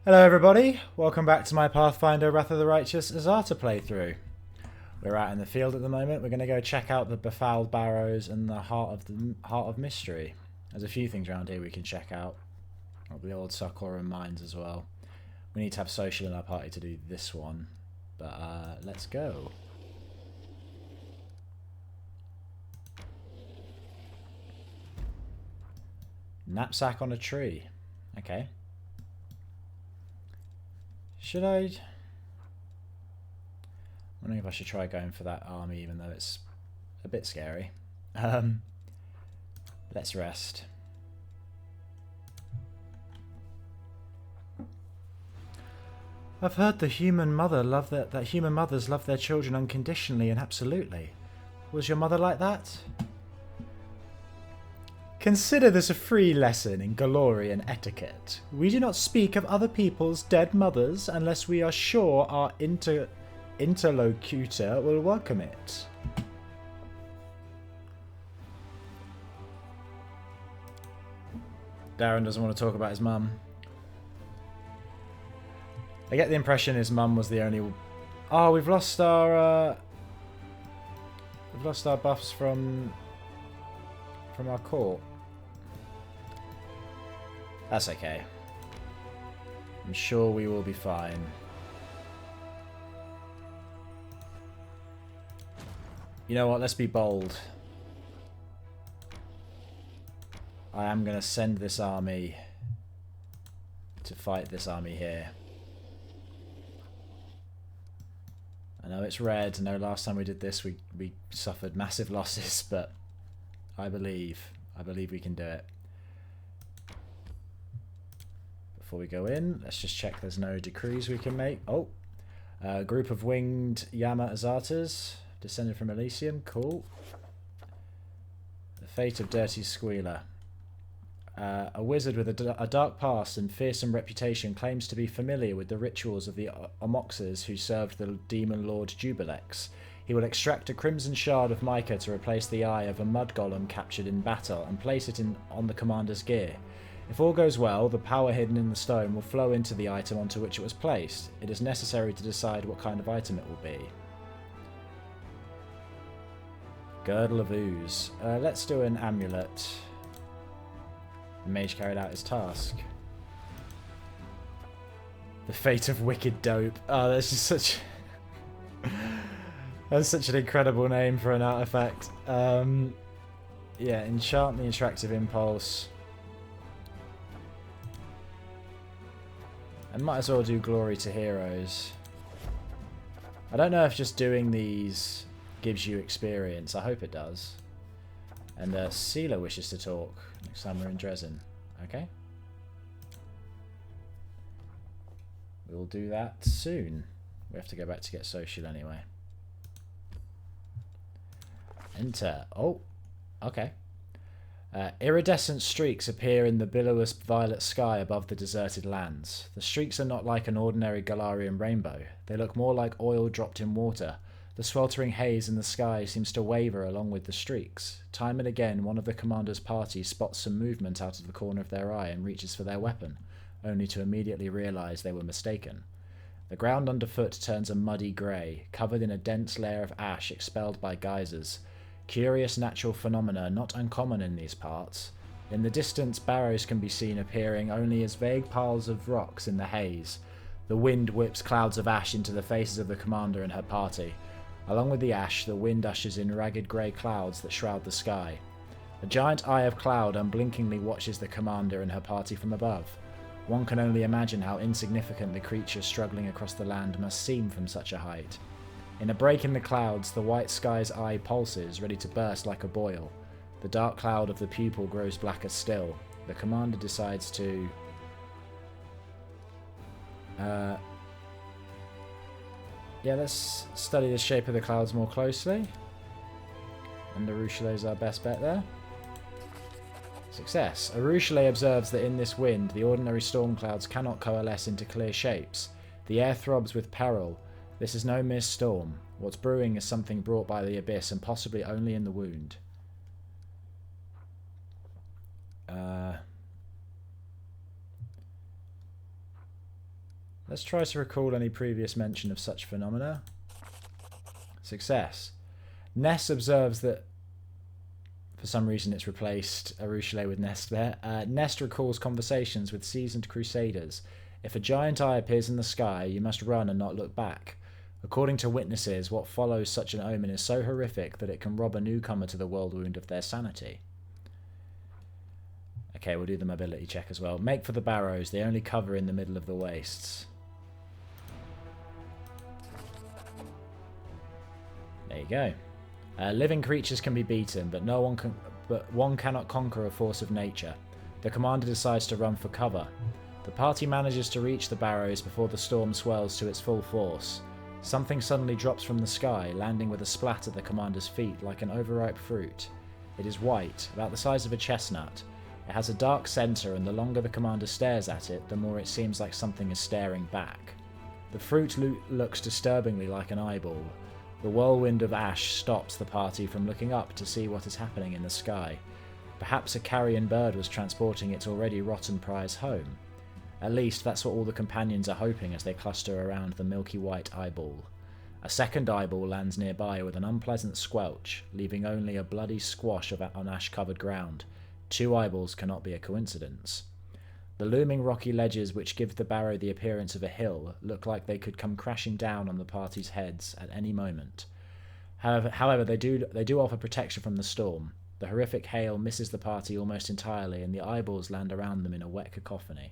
Hello everybody, welcome back to my Pathfinder Wrath of the Righteous Azata playthrough. We're out in the field at the moment. We're going to go check out the Befouled Barrows and the Heart of Mystery. There's a few things around here we can check out. The old Sokoran mines as well. We need to have social in our party to do this one, but let's go. Knapsack on a tree. Okay. Should I... I'm wondering if I should try going for that army, even though it's a bit scary. Let's rest. I've heard that human mothers love their children unconditionally and absolutely. Was your mother like that? Consider this a free lesson in Galorian etiquette. We do not speak of other people's dead mothers unless we are sure our interlocutor will welcome it. Darren doesn't want to talk about his mum. I get the impression his mum was the only... Oh, we've lost our buffs from our court. That's okay. I'm sure we will be fine. You know what? Let's be bold. I am going to send this army to fight this army here. I know it's red. I know last time we did this we suffered massive losses, but I believe we can do it. Before we go in, let's just check there's no decrees we can make. Oh, a group of winged Yama Azatas descended from Elysium. Cool. The fate of Dirty Squealer. A wizard with a dark past and fearsome reputation claims to be familiar with the rituals of the Omoxers who served the demon lord Jubilex. He will extract a crimson shard of mica to replace the eye of a mud golem captured in battle and place it on the commander's gear. If all goes well, the power hidden in the stone will flow into the item onto which it was placed. It is necessary to decide what kind of item it will be. Girdle of Ooze. Let's do an amulet. The mage carried out his task. The fate of wicked dope. Oh, that's just such... That's such an incredible name for an artifact. Yeah, enchant the attractive impulse. I might as well do Glory to Heroes. I don't know if just doing these gives you experience. I hope it does. And Seelah wishes to talk next time we're in Dresden. Okay. We'll do that soon. We have to go back to get social anyway. Enter. Oh, okay. Iridescent streaks appear in the billowy violet sky above the deserted lands. The streaks are not like an ordinary Galarian rainbow. They look more like oil dropped in water. The sweltering haze in the sky seems to waver along with the streaks. Time and again, one of the commander's party spots some movement out of the corner of their eye and reaches for their weapon, only to immediately realise they were mistaken. The ground underfoot turns a muddy grey, covered in a dense layer of ash expelled by geysers. Curious natural phenomena not uncommon in these parts. In the distance, barrows can be seen appearing only as vague piles of rocks in the haze. The wind whips clouds of ash into the faces of the commander and her party. Along with the ash, the wind ushers in ragged grey clouds that shroud the sky. A giant eye of cloud unblinkingly watches the commander and her party from above. One can only imagine how insignificant the creature struggling across the land must seem from such a height. In a break in the clouds, the white sky's eye pulses, ready to burst like a boil. The dark cloud of the pupil grows blacker still. The commander decides to... Yeah, let's study the shape of the clouds more closely. And Arushale's our best bet there. Success. Arushale observes that in this wind, the ordinary storm clouds cannot coalesce into clear shapes. The air throbs with peril. This is no mere storm. What's brewing is something brought by the abyss and possibly only in the wound. Let's try to recall any previous mention of such phenomena. Success. Nest observes that, for some reason it's replaced Arushale with Nest there. Nest recalls conversations with seasoned crusaders. If a giant eye appears in the sky, you must run and not look back. According to witnesses, what follows such an omen is so horrific that it can rob a newcomer to the Worldwound of their sanity. Okay, we'll do the mobility check as well. Make for the barrows, they only cover in the middle of the wastes. There you go. Living creatures can be beaten, but one cannot conquer a force of nature. The commander decides to run for cover. The party manages to reach the barrows before the storm swells to its full force. Something suddenly drops from the sky, landing with a splat at the commander's feet like an overripe fruit. It is white, about the size of a chestnut. It has a dark centre, and the longer the commander stares at it, the more it seems like something is staring back. The fruit looks disturbingly like an eyeball. The whirlwind of ash stops the party from looking up to see what is happening in the sky. Perhaps a carrion bird was transporting its already rotten prize home. At least that's what all the companions are hoping as they cluster around the milky white eyeball. A second eyeball lands nearby with an unpleasant squelch, leaving only a bloody squash on ash-covered ground. 2 eyeballs cannot be a coincidence. The looming rocky ledges which give the barrow the appearance of a hill look like they could come crashing down on the party's heads at any moment. However, they do offer protection from the storm. The horrific hail misses the party almost entirely, and the eyeballs land around them in a wet cacophony.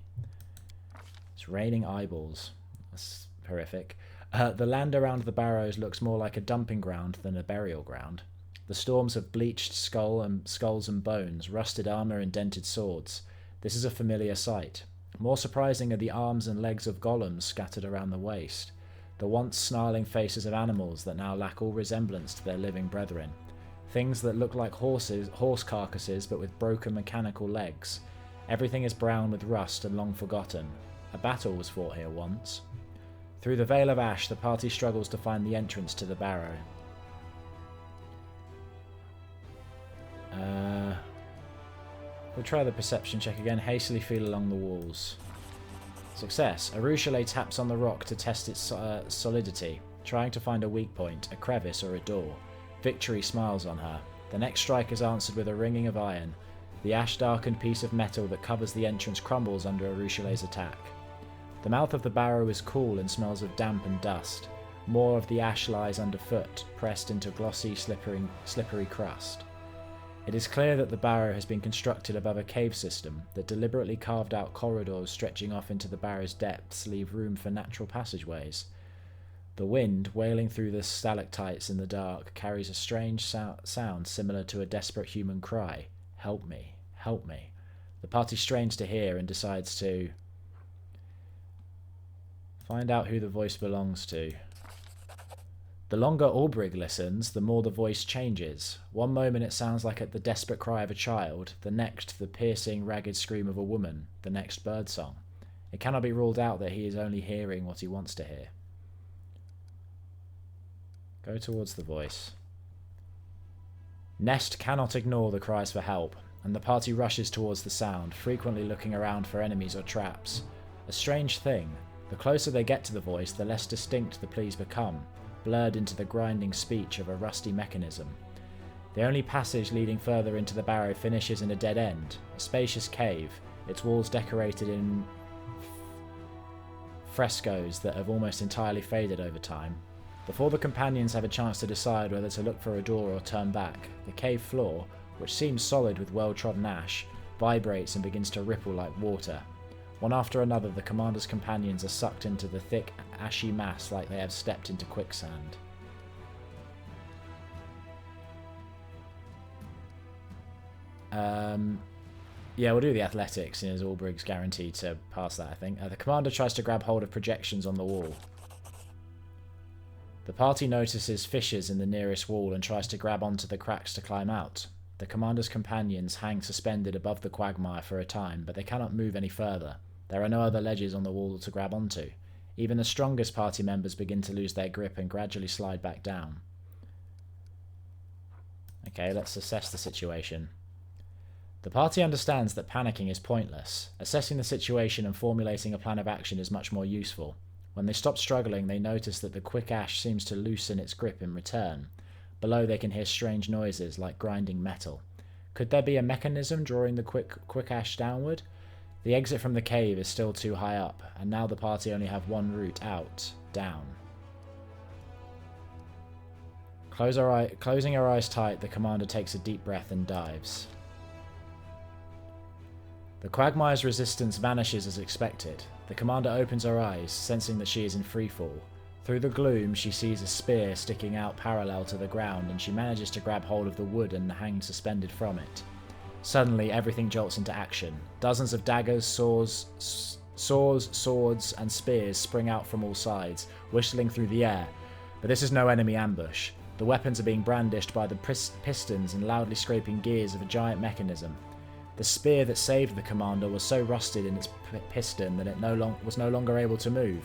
It's raining eyeballs. That's horrific. The land around the barrows looks more like a dumping ground than a burial ground. The storms have bleached skulls and bones, rusted armour and dented swords. This is a familiar sight. More surprising are the arms and legs of golems scattered around the waste, the once snarling faces of animals that now lack all resemblance to their living brethren. Things that look like horse carcasses but with broken mechanical legs. Everything is brown with rust and long forgotten. A battle was fought here once. Through the veil of ash, the party struggles to find the entrance to the barrow. We'll try the perception check again. Hastily feel along the walls. Success. Arushale taps on the rock to test its solidity, trying to find a weak point, a crevice or a door. Victory smiles on her. The next strike is answered with a ringing of iron. The ash-darkened piece of metal that covers the entrance crumbles under Arushale's attack. The mouth of the barrow is cool and smells of damp and dust. More of the ash lies underfoot, pressed into glossy, slippery crust. It is clear that the barrow has been constructed above a cave system that deliberately carved out corridors stretching off into the barrow's depths leave room for natural passageways. The wind, wailing through the stalactites in the dark, carries a strange sound similar to a desperate human cry. Help me, help me. The party strains to hear and decides to find out who the voice belongs to. The longer Albrig listens, the more the voice changes. One moment it sounds like the desperate cry of a child, the next the piercing, ragged scream of a woman, the next birdsong. It cannot be ruled out that he is only hearing what he wants to hear. Go towards the voice. Nest cannot ignore the cries for help, and the party rushes towards the sound, frequently looking around for enemies or traps. A strange thing, the closer they get to the voice, the less distinct the pleas become, blurred into the grinding speech of a rusty mechanism. The only passage leading further into the barrow finishes in a dead end, a spacious cave, its walls decorated in frescoes that have almost entirely faded over time. Before the companions have a chance to decide whether to look for a door or turn back, the cave floor, which seems solid with well-trodden ash, vibrates and begins to ripple like water. One after another, the commander's companions are sucked into the thick, ashy mass like they have stepped into quicksand. Yeah, we'll do the athletics, as Albrig's guaranteed to pass that, I think. The commander tries to grab hold of projections on the wall. The party notices fissures in the nearest wall and tries to grab onto the cracks to climb out. The commander's companions hang suspended above the quagmire for a time, but they cannot move any further. There are no other ledges on the wall to grab onto. Even the strongest party members begin to lose their grip and gradually slide back down. Okay, let's assess the situation. The party understands that panicking is pointless. Assessing the situation and formulating a plan of action is much more useful. When they stop struggling, they notice that the quick ash seems to loosen its grip in return. Below, they can hear strange noises like grinding metal. Could there be a mechanism drawing the quick ash downward? The exit from the cave is still too high up, and now the party only have one route out, down. Closing her eyes tight, the commander takes a deep breath and dives. The quagmire's resistance vanishes as expected. The commander opens her eyes, sensing that she is in freefall. Through the gloom, she sees a spear sticking out parallel to the ground, and she manages to grab hold of the wood and hang suspended from it. Suddenly, everything jolts into action. Dozens of daggers, swords, and spears spring out from all sides, whistling through the air. But this is no enemy ambush. The weapons are being brandished by the pistons and loudly scraping gears of a giant mechanism. The spear that saved the commander was so rusted in its piston that it was no longer able to move.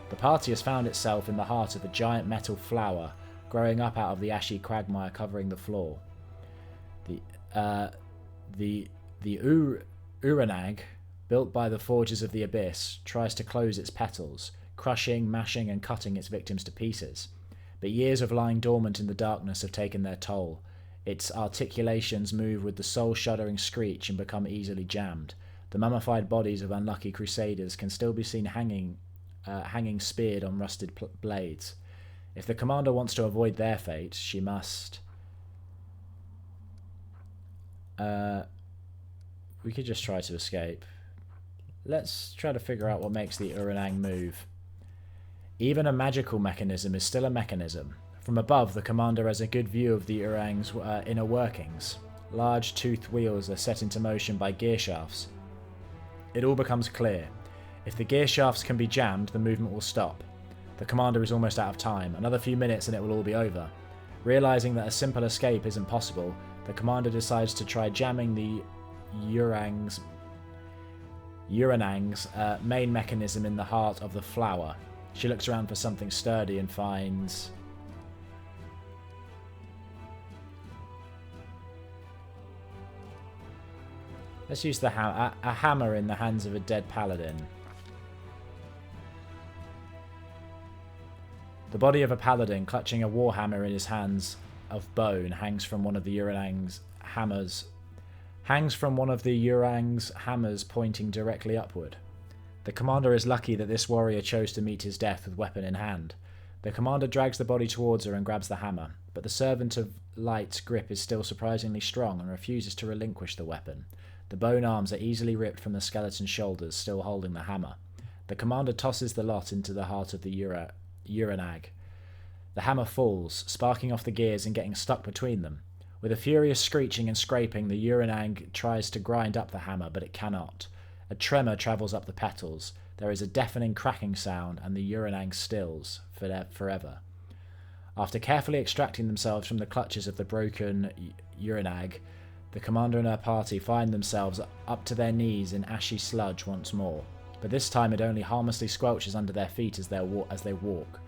The party has found itself in the heart of a giant metal flower, growing up out of the ashy quagmire covering the floor. The Uranag, built by the Forges of the Abyss, tries to close its petals, crushing, mashing, and cutting its victims to pieces. But years of lying dormant in the darkness have taken their toll. Its articulations move with the soul-shuddering screech and become easily jammed. The mummified bodies of unlucky crusaders can still be seen hanging speared on rusted blades. If the commander wants to avoid their fate, she must... we could just try to escape. Let's try to figure out what makes the Uranang move. Even a magical mechanism is still a mechanism. From above, the commander has a good view of the Urang's inner workings. Large toothed wheels are set into motion by gear shafts. It all becomes clear. If the gear shafts can be jammed, the movement will stop. The commander is almost out of time. Another few minutes and it will all be over. Realizing that a simple escape isn't possible, the commander decides to try jamming the Uranang's main mechanism in the heart of the flower. She looks around for something sturdy and finds... Let's use a hammer in the hands of a dead paladin. The body of a paladin, clutching a warhammer in his hands of bone, hangs from one of the Uranang's hammers pointing directly upward. The commander is lucky that this warrior chose to meet his death with weapon in hand. The commander drags the body towards her and grabs the hammer, but the servant of light's grip is still surprisingly strong and refuses to relinquish the weapon. The bone arms are easily ripped from the skeleton's shoulders, still holding the hammer. The commander tosses the lot into the heart of the Uranag. The hammer falls, sparking off the gears and getting stuck between them. With a furious screeching and scraping, the Uranag tries to grind up the hammer, but it cannot. A tremor travels up the petals. There is a deafening cracking sound, and the Uranag stills forever. After carefully extracting themselves from the clutches of the broken Uranag, the commander and her party find themselves up to their knees in ashy sludge once more. But this time it only harmlessly squelches under their feet as they walk.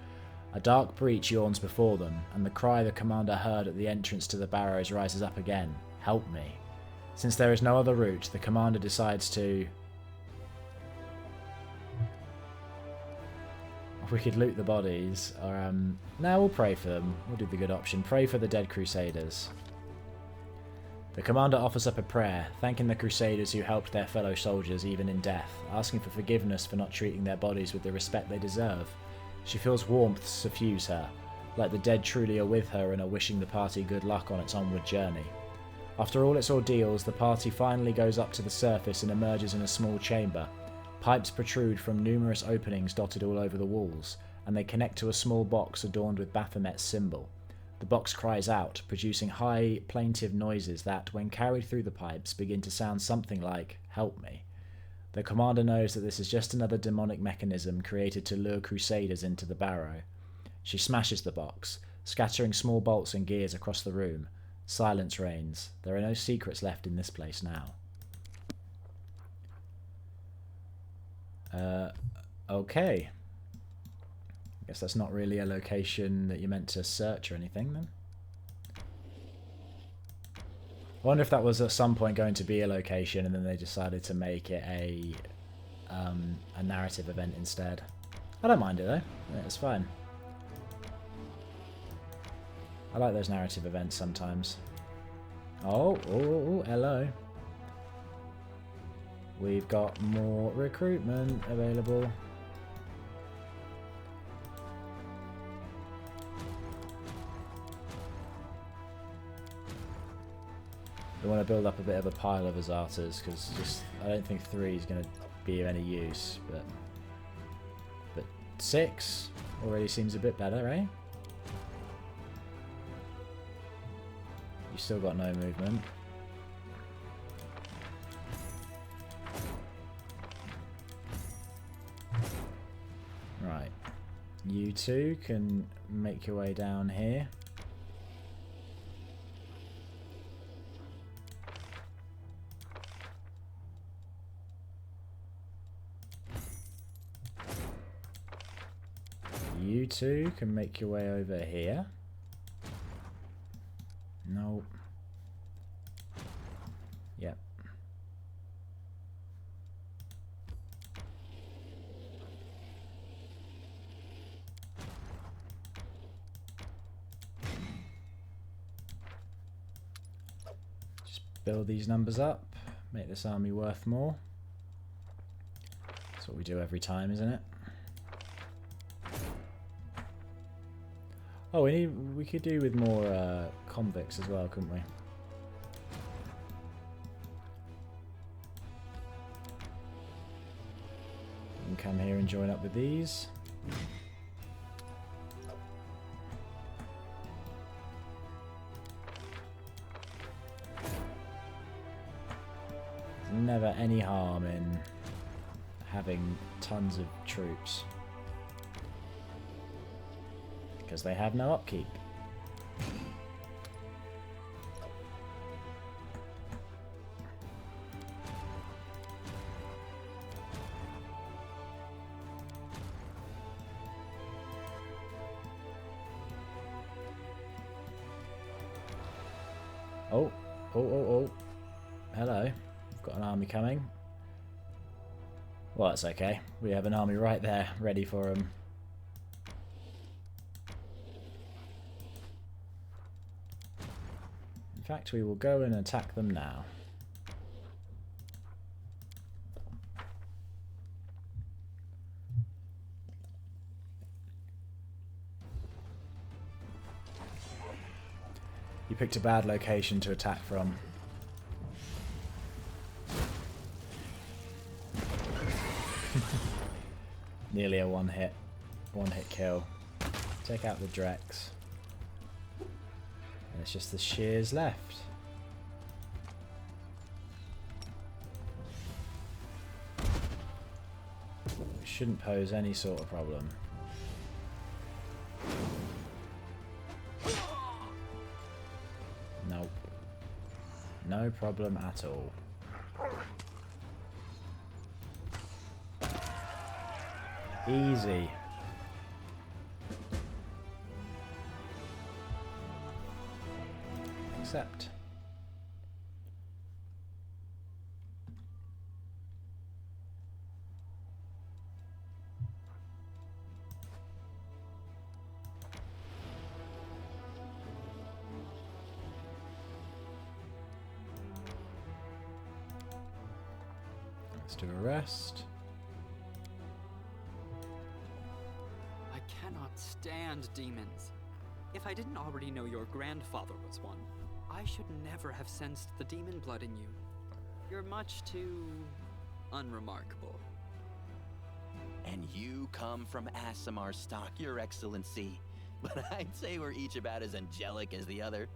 A dark breach yawns before them, and the cry the commander heard at the entrance to the barrows rises up again. Help me. Since there is no other route, the commander decides to... We could loot the bodies, or no, we'll pray for them. We'll do the good option. Pray for the dead crusaders. The commander offers up a prayer, thanking the crusaders who helped their fellow soldiers even in death, asking for forgiveness for not treating their bodies with the respect they deserve. She feels warmth suffuse her, like the dead truly are with her and are wishing the party good luck on its onward journey. After all its ordeals, the party finally goes up to the surface and emerges in a small chamber. Pipes protrude from numerous openings dotted all over the walls, and they connect to a small box adorned with Baphomet's symbol. The box cries out, producing high, plaintive noises that, when carried through the pipes, begin to sound something like, "Help me." The commander knows that this is just another demonic mechanism created to lure crusaders into the barrow. She smashes the box, scattering small bolts and gears across the room. Silence reigns. There are no secrets left in this place now. Okay. Guess that's not really a location that you're meant to search or anything, then. I wonder if that was at some point going to be a location and then they decided to make it a narrative event instead. I don't mind it though. Yeah, it's fine. I like those narrative events sometimes. Oh, hello. We've got more recruitment available. We want to build up a bit of a pile of Azatas because just I don't think 3 is going to be of any use, but 6 already seems a bit better, eh? You've still got no movement. Right. You two can make your way down here. You two can make your way over here. Nope. Yep. Just build these numbers up, make this army worth more. That's what we do every time, isn't it? Oh, we could do with more convicts as well, couldn't we? You can come here and join up with these. There's never any harm in having tons of troops. Because they have no upkeep. Oh. Hello. We've got an army coming. Well, that's okay. We have an army right there, ready for them. In fact, we will go and attack them now. You picked a bad location to attack from. Nearly a one hit kill. Take out the Drex. And it's just the shears left. It shouldn't pose any sort of problem. Nope. No problem at all. Easy. Accept. Let's do a rest. I cannot stand demons. If I didn't already know your grandfather was one, I should never have sensed the demon blood in you. You're much too unremarkable. And you come from Aasimar stock, Your Excellency. But I'd say we're each about as angelic as the other.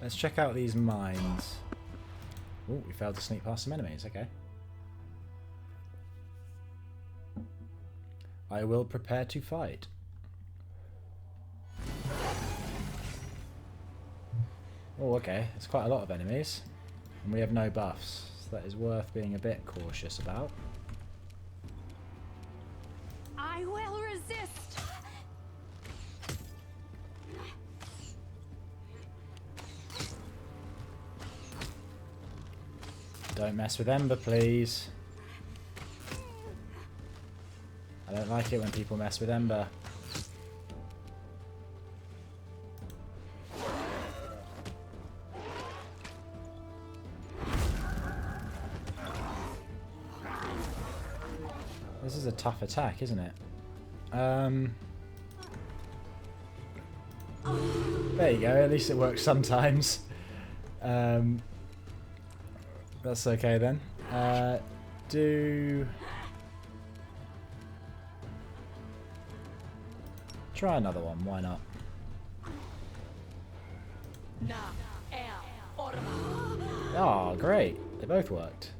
Let's check out these mines. Oh, we failed to sneak past some enemies, okay. I will prepare to fight. Oh, okay. There's quite a lot of enemies. And we have no buffs. So that is worth being a bit cautious about. I will resist! Don't mess with Ember, please. I don't like it when people mess with Ember. This is a tough attack, isn't it? There you go, at least it works sometimes. That's okay then. Try another one, why not? Oh, great. They both worked.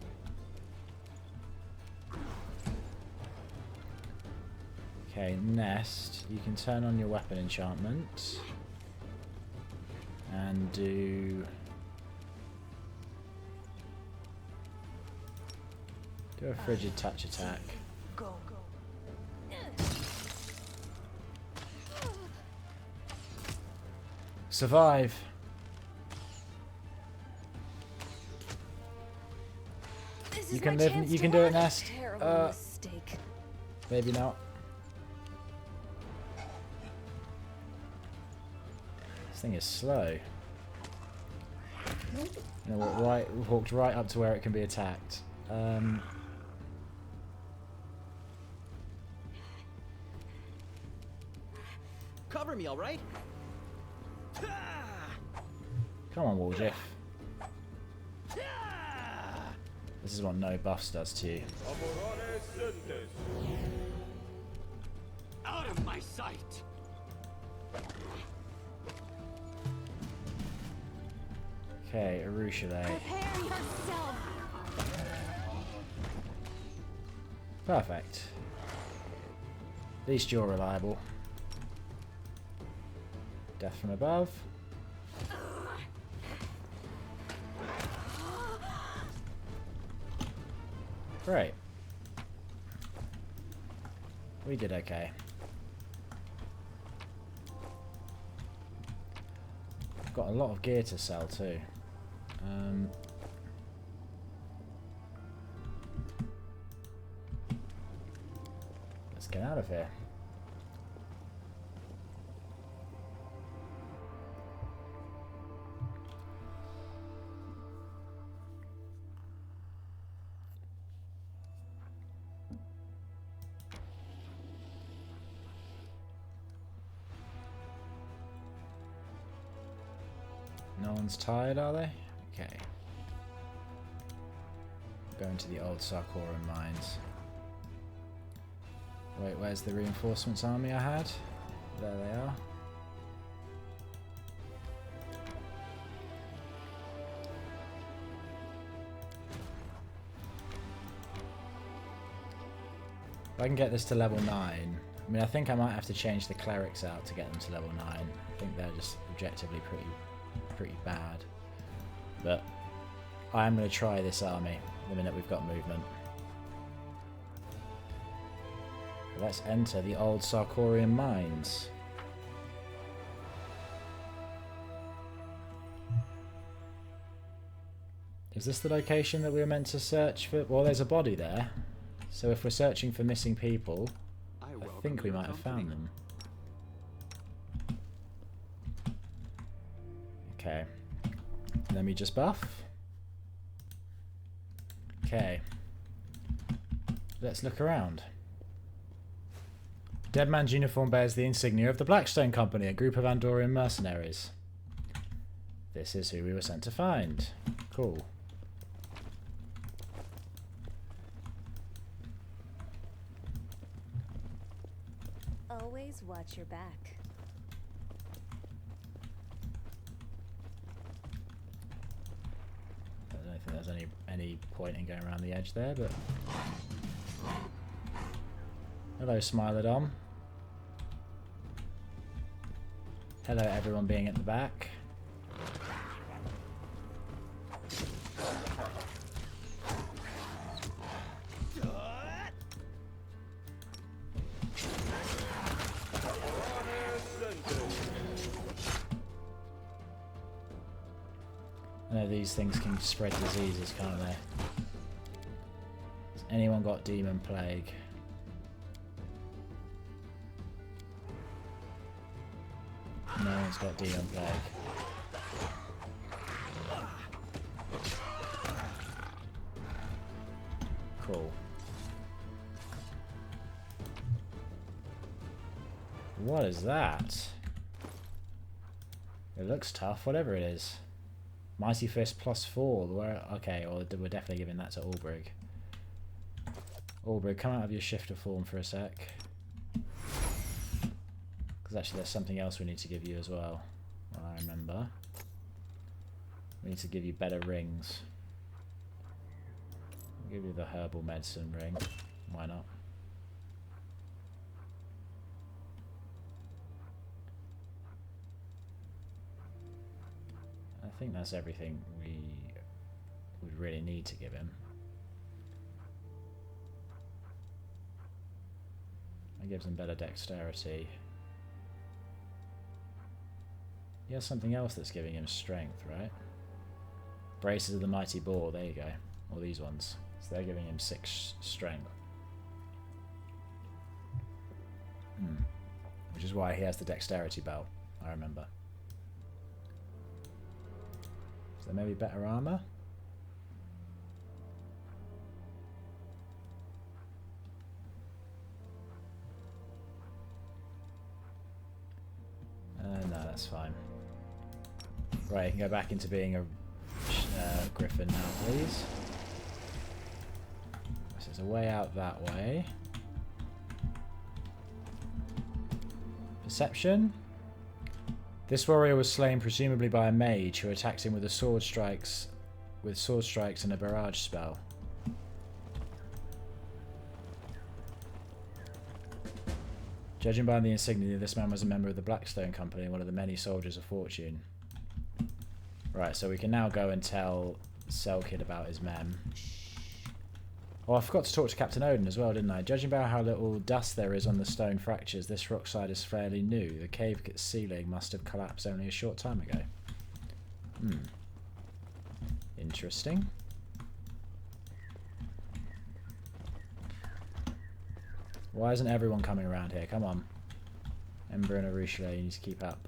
Okay, Nest. You can turn on your weapon enchantment. And do a frigid touch attack. Survive. You can live. You can do it, Nest. Maybe not. This thing is slow. You know what? Right, walked right up to where it can be attacked. Cover me, all right? Come on, Warjiff. This is what no buffs does to you. Out of my sight! Okay, Arushale. Prepare yourself. Perfect. At least you're reliable. Death from above. Great. We did okay. I've got a lot of gear to sell too. Let's get out of here. No one's tired, are they? Okay. Going to the old Sarkoran mines. Wait, where's the reinforcements army I had? There they are. If I can get this to level 9. I mean, I think I might have to change the clerics out to get them to level 9. I think they're just objectively pretty bad. But I am going to try this army the minute we've got movement. Let's enter the old Sarkorian mines. Is this the location that we were meant to search for? Well, there's a body there. So if we're searching for missing people, I think we might have found them. Okay. Let me just buff. Okay. Let's look around. Dead man's uniform bears the insignia of the Blackstone Company, a group of Andorian mercenaries. This is who we were sent to find. Cool. Always watch your back. I don't think there's any point in going around the edge there, but... Hello, Smilodon. Hello, everyone being at the back. I know these things can spread diseases, can't they? Anyone got demon plague? No one's got demon plague. Cool. What is that? It looks tough, whatever it is. Mighty Fist +4. Where? Okay, well, we're definitely giving that to Albrig. Albrig, come out of your shifter form for a sec. Because actually there's something else we need to give you as well. I remember. We need to give you better rings. I'll give you the herbal medicine ring. Why not? I think that's everything we would really need to give him. That gives him better dexterity. He has something else that's giving him strength, right? Braces of the Mighty Boar, there you go. Or these ones. So they're giving him 6 strength. Which is why he has the dexterity belt, I remember. Is there maybe better armor? No, that's fine. Right, you can go back into being a griffin now, please. So there's a way out that way. Perception. This warrior was slain presumably by a mage who attacked him with sword strikes and a barrage spell. Judging by the insignia, this man was a member of the Blackstone Company, one of the many soldiers of fortune. Right, so we can now go and tell Selkid about his mem. Oh, I forgot to talk to Captain Odin as well, didn't I? Judging by how little dust there is on the stone fractures, this rock side is fairly new. The cave ceiling must have collapsed only a short time ago. Interesting. Why isn't everyone coming around here? Come on. Ember and Arushla, you need to keep up.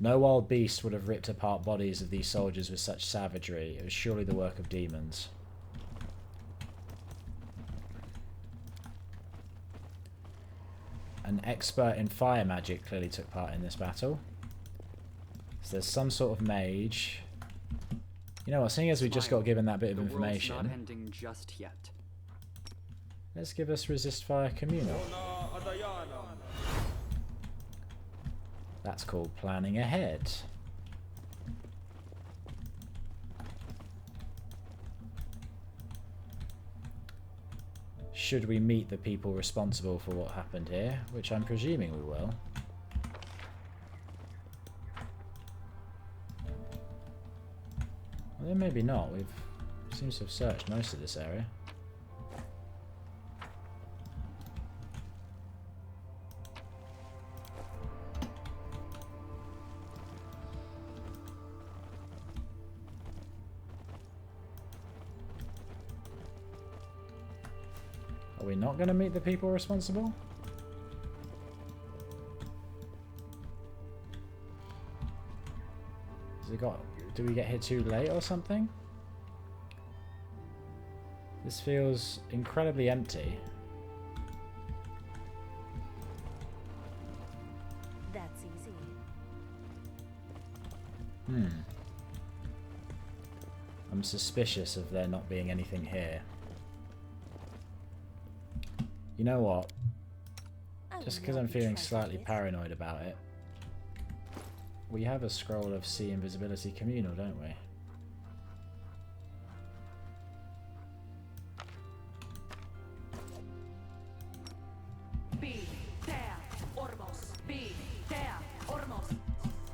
No wild beast would have ripped apart bodies of these soldiers with such savagery. It was surely the work of demons. An expert in fire magic clearly took part in this battle. So there's some sort of mage. You know what, seeing as we just got given that bit of information, the world's not ending just yet. Let's give us resist fire communal. That's called planning ahead. Should we meet the people responsible for what happened here, which I'm presuming we will. Well, then maybe not. We've seems to have searched most of this area. Are we not going to meet the people responsible? Has it got... Do we get here too late or something? This feels incredibly empty. That's easy. I'm suspicious of there not being anything here. You know what? Just because I'm feeling slightly paranoid about it. We have a scroll of Sea Invisibility Communal, don't we?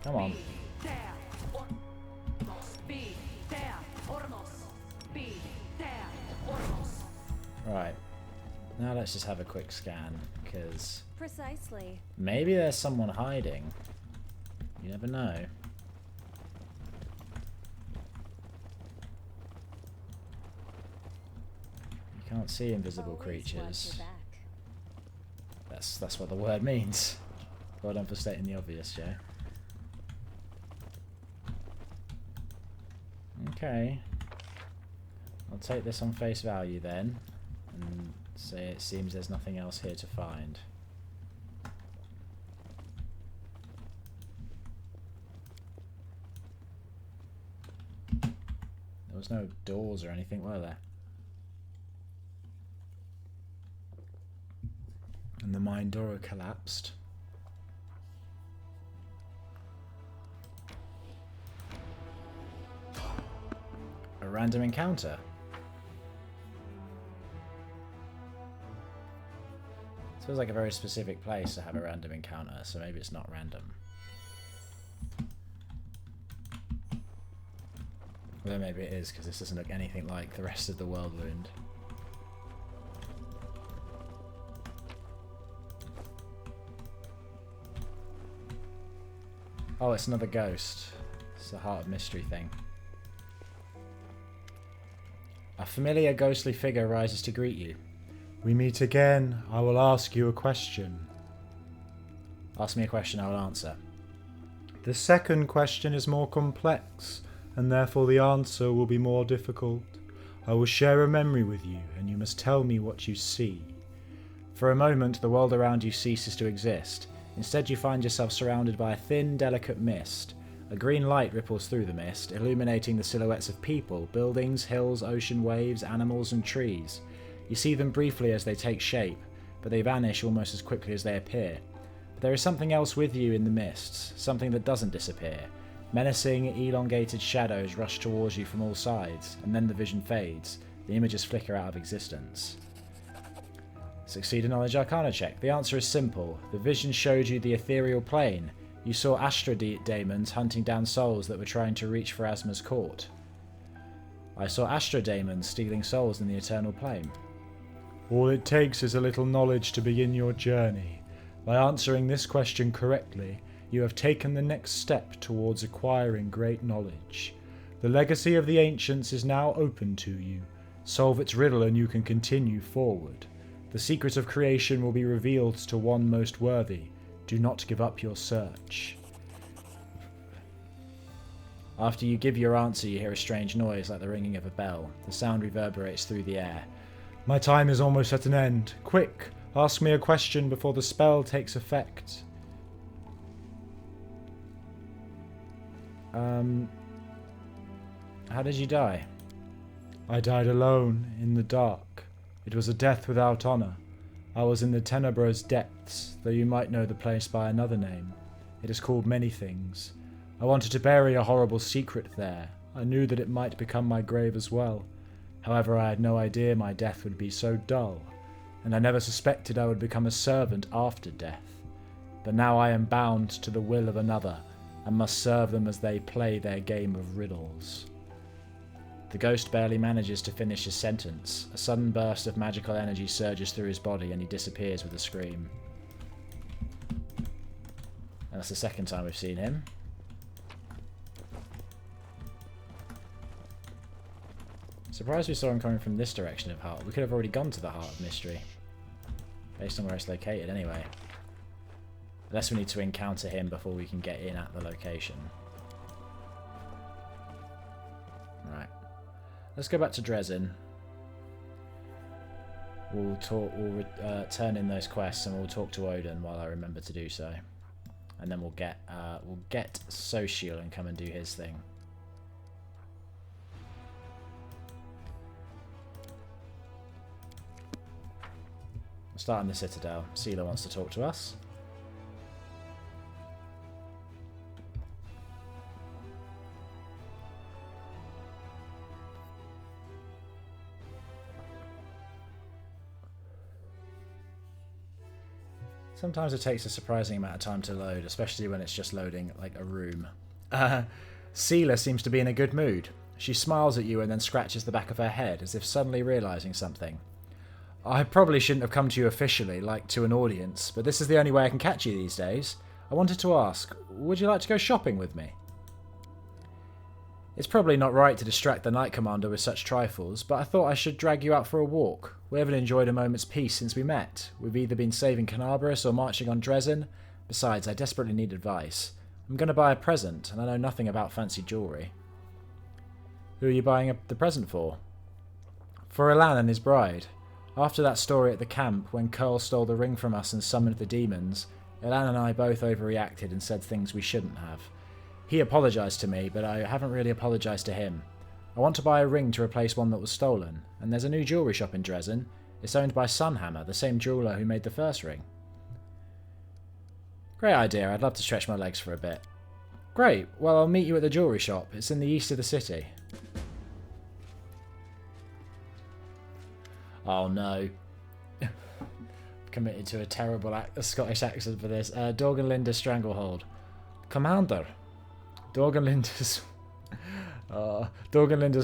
Come on. Right. Now let's just have a quick scan, because Precisely. maybe there's someone hiding. You never know. Can't see invisible Always creatures. watch your back. That's what the word means. Well done for stating the obvious, Joe. Okay. I'll take this on face value then, and say it seems there's nothing else here to find. There was no doors or anything, were there? And the mine door collapsed. A random encounter. Feels like a very specific place to have a random encounter, so maybe it's not random. Well, maybe it is, because this doesn't look anything like the rest of the Worldwound. Oh, it's another ghost. It's the Heart of Mystery thing. A familiar ghostly figure rises to greet you. We meet again. I will ask you a question. Ask me a question, I will answer. The second question is more complex, and therefore the answer will be more difficult. I will share a memory with you, and you must tell me what you see. For a moment, the world around you ceases to exist. Instead, you find yourself surrounded by a thin, delicate mist. A green light ripples through the mist, illuminating the silhouettes of people, buildings, hills, ocean waves, animals, and trees. You see them briefly as they take shape, but they vanish almost as quickly as they appear. But there is something else with you in the mists, something that doesn't disappear. Menacing, elongated shadows rush towards you from all sides, and then the vision fades. The images flicker out of existence. Succeed a knowledge arcana check. The answer is simple. The vision showed you the ethereal plane. You saw Astra daemons hunting down souls that were trying to reach Pharasma's court. I saw Astra daemons stealing souls in the eternal plane. All it takes is a little knowledge to begin your journey. By answering this question correctly, you have taken the next step towards acquiring great knowledge. The legacy of the ancients is now open to you. Solve its riddle and you can continue forward. The secret of creation will be revealed to one most worthy. Do not give up your search. After you give your answer, you hear a strange noise like the ringing of a bell. The sound reverberates through the air. My time is almost at an end. Quick, ask me a question before the spell takes effect. How did you die? I died alone, in the dark. It was a death without honour. I was in the Tenebra's depths, though you might know the place by another name. It is called many things. I wanted to bury a horrible secret there. I knew that it might become my grave as well. However, I had no idea my death would be so dull, and I never suspected I would become a servant after death. But now I am bound to the will of another, and must serve them as they play their game of riddles. The ghost barely manages to finish his sentence. A sudden burst of magical energy surges through his body and he disappears with a scream. And that's the second time we've seen him. Surprised we saw him coming from this direction of Heart. We could have already gone to the Heart of Mystery. Based on where it's located anyway. Unless we need to encounter him before we can get in at the location. Right. Let's go back to Dresden. We'll turn in those quests and we'll talk to Odin while I remember to do so. And then we'll get Social and come and do his thing. We'll start in the Citadel. Seelah wants to talk to us. Sometimes it takes a surprising amount of time to load, especially when it's just loading like a room. Seelah seems to be in a good mood. She smiles at you and then scratches the back of her head, as if suddenly realising something. I probably shouldn't have come to you officially, like to an audience, but this is the only way I can catch you these days. I wanted to ask, would you like to go shopping with me? It's probably not right to distract the Knight Commander with such trifles, but I thought I should drag you out for a walk. We haven't enjoyed a moment's peace since we met. We've either been saving Canabras or marching on Dresden. Besides, I desperately need advice. I'm going to buy a present, and I know nothing about fancy jewellery. Who are you buying the present for? For Elan and his bride. After that story at the camp, when Curl stole the ring from us and summoned the demons, Elan and I both overreacted and said things we shouldn't have. He apologised to me, but I haven't really apologised to him. I want to buy a ring to replace one that was stolen, and there's a new jewellery shop in Dresden. It's owned by Sunhammer, the same jeweller who made the first ring. Great idea, I'd love to stretch my legs for a bit. Great, well I'll meet you at the jewellery shop. It's in the east of the city. Oh no. Committed to a terrible Scottish accent for this. Dorganlinda Stranglehold. Commander. Dorganlinda's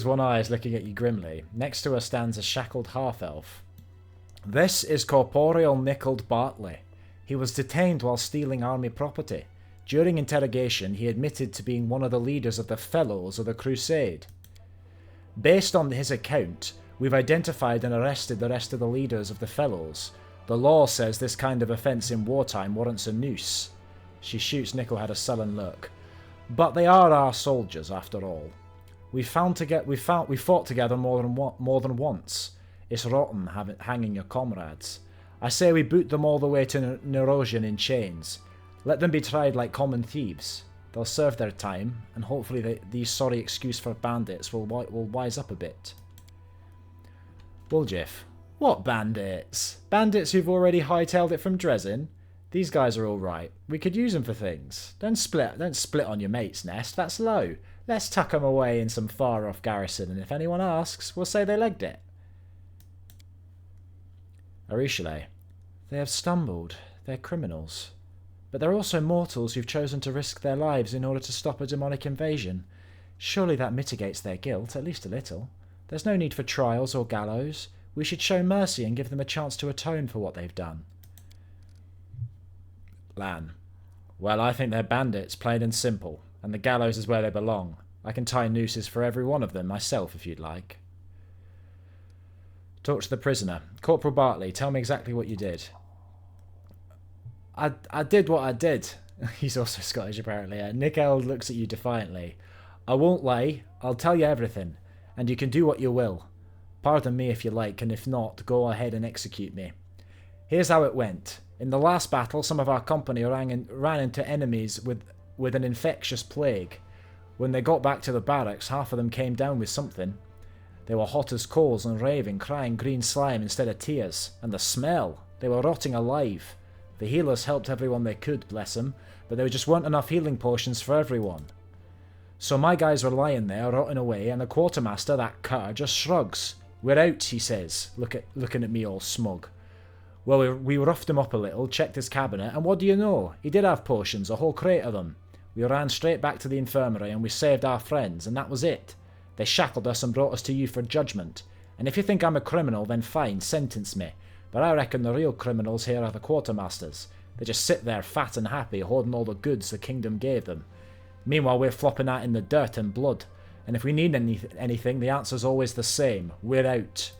one eye is looking at you grimly. Next to her stands a shackled half-elf. This is Corporeal Nickled Bartley. He was detained while stealing army property. During interrogation, he admitted to being one of the leaders of the Fellows of the Crusade. Based on his account, we've identified and arrested the rest of the leaders of the Fellows. The law says this kind of offence in wartime warrants a noose. She shoots Nickelhead a sullen look. But they are our soldiers, after all. We fought together more than once. It's rotten hanging your comrades. I say we boot them all the way to Nerosian in chains. Let them be tried like common thieves. They'll serve their time, and hopefully these sorry excuse for bandits will wise up a bit. Woljif. What bandits? Bandits who've already hightailed it from Dresden? These guys are alright. We could use them for things. Don't split on your mate's nest, that's low. Let's tuck them away in some far-off garrison, and if anyone asks, we'll say they legged it. Arishale. They have stumbled. They're criminals. But they're also mortals who've chosen to risk their lives in order to stop a demonic invasion. Surely that mitigates their guilt, at least a little. There's no need for trials or gallows. We should show mercy and give them a chance to atone for what they've done. Lan. Well, I think they're bandits, plain and simple, and the gallows is where they belong. I can tie nooses for every one of them myself, if you'd like. Talk to the prisoner. Corporal Bartley, tell me exactly what you did. I did what I did. He's also Scottish, apparently. Nickel looks at you defiantly. I won't lie. I'll tell you everything, and you can do what you will. Pardon me if you like, and if not, go ahead and execute me. Here's how it went. In the last battle, some of our company ran into enemies with an infectious plague. When they got back to the barracks, half of them came down with something. They were hot as coals and raving, crying green slime instead of tears. And the smell! They were rotting alive. The healers helped everyone they could, bless them, but there just weren't enough healing potions for everyone. So my guys were lying there, rotting away, and the quartermaster, that cutter, just shrugs. We're out, he says, looking at me all smug. Well, we roughed him up a little, checked his cabinet, and what do you know? He did have potions, a whole crate of them. We ran straight back to the infirmary and we saved our friends, and that was it. They shackled us and brought us to you for judgment. And if you think I'm a criminal, then fine, sentence me. But I reckon the real criminals here are the quartermasters. They just sit there fat and happy, hoarding all the goods the kingdom gave them. Meanwhile, we're flopping that in the dirt and blood. And if we need anything, the answer's always the same. We're out.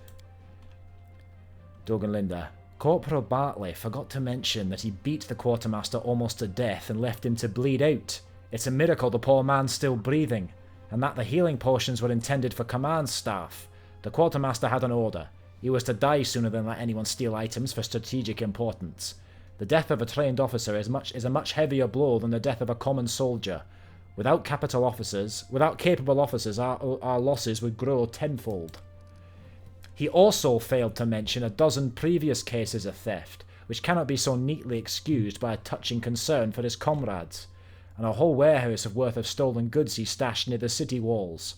Dorganlinda. Corporal Bartley forgot to mention that he beat the quartermaster almost to death and left him to bleed out. It's a miracle the poor man's still breathing, and that the healing potions were intended for command staff. The quartermaster had an order. He was to die sooner than let anyone steal items for strategic importance. The death of a trained officer is a much heavier blow than the death of a common soldier. Without capable officers, our losses would grow tenfold. He also failed to mention a dozen previous cases of theft, which cannot be so neatly excused by a touching concern for his comrades, and a whole warehouse worth of stolen goods he stashed near the city walls.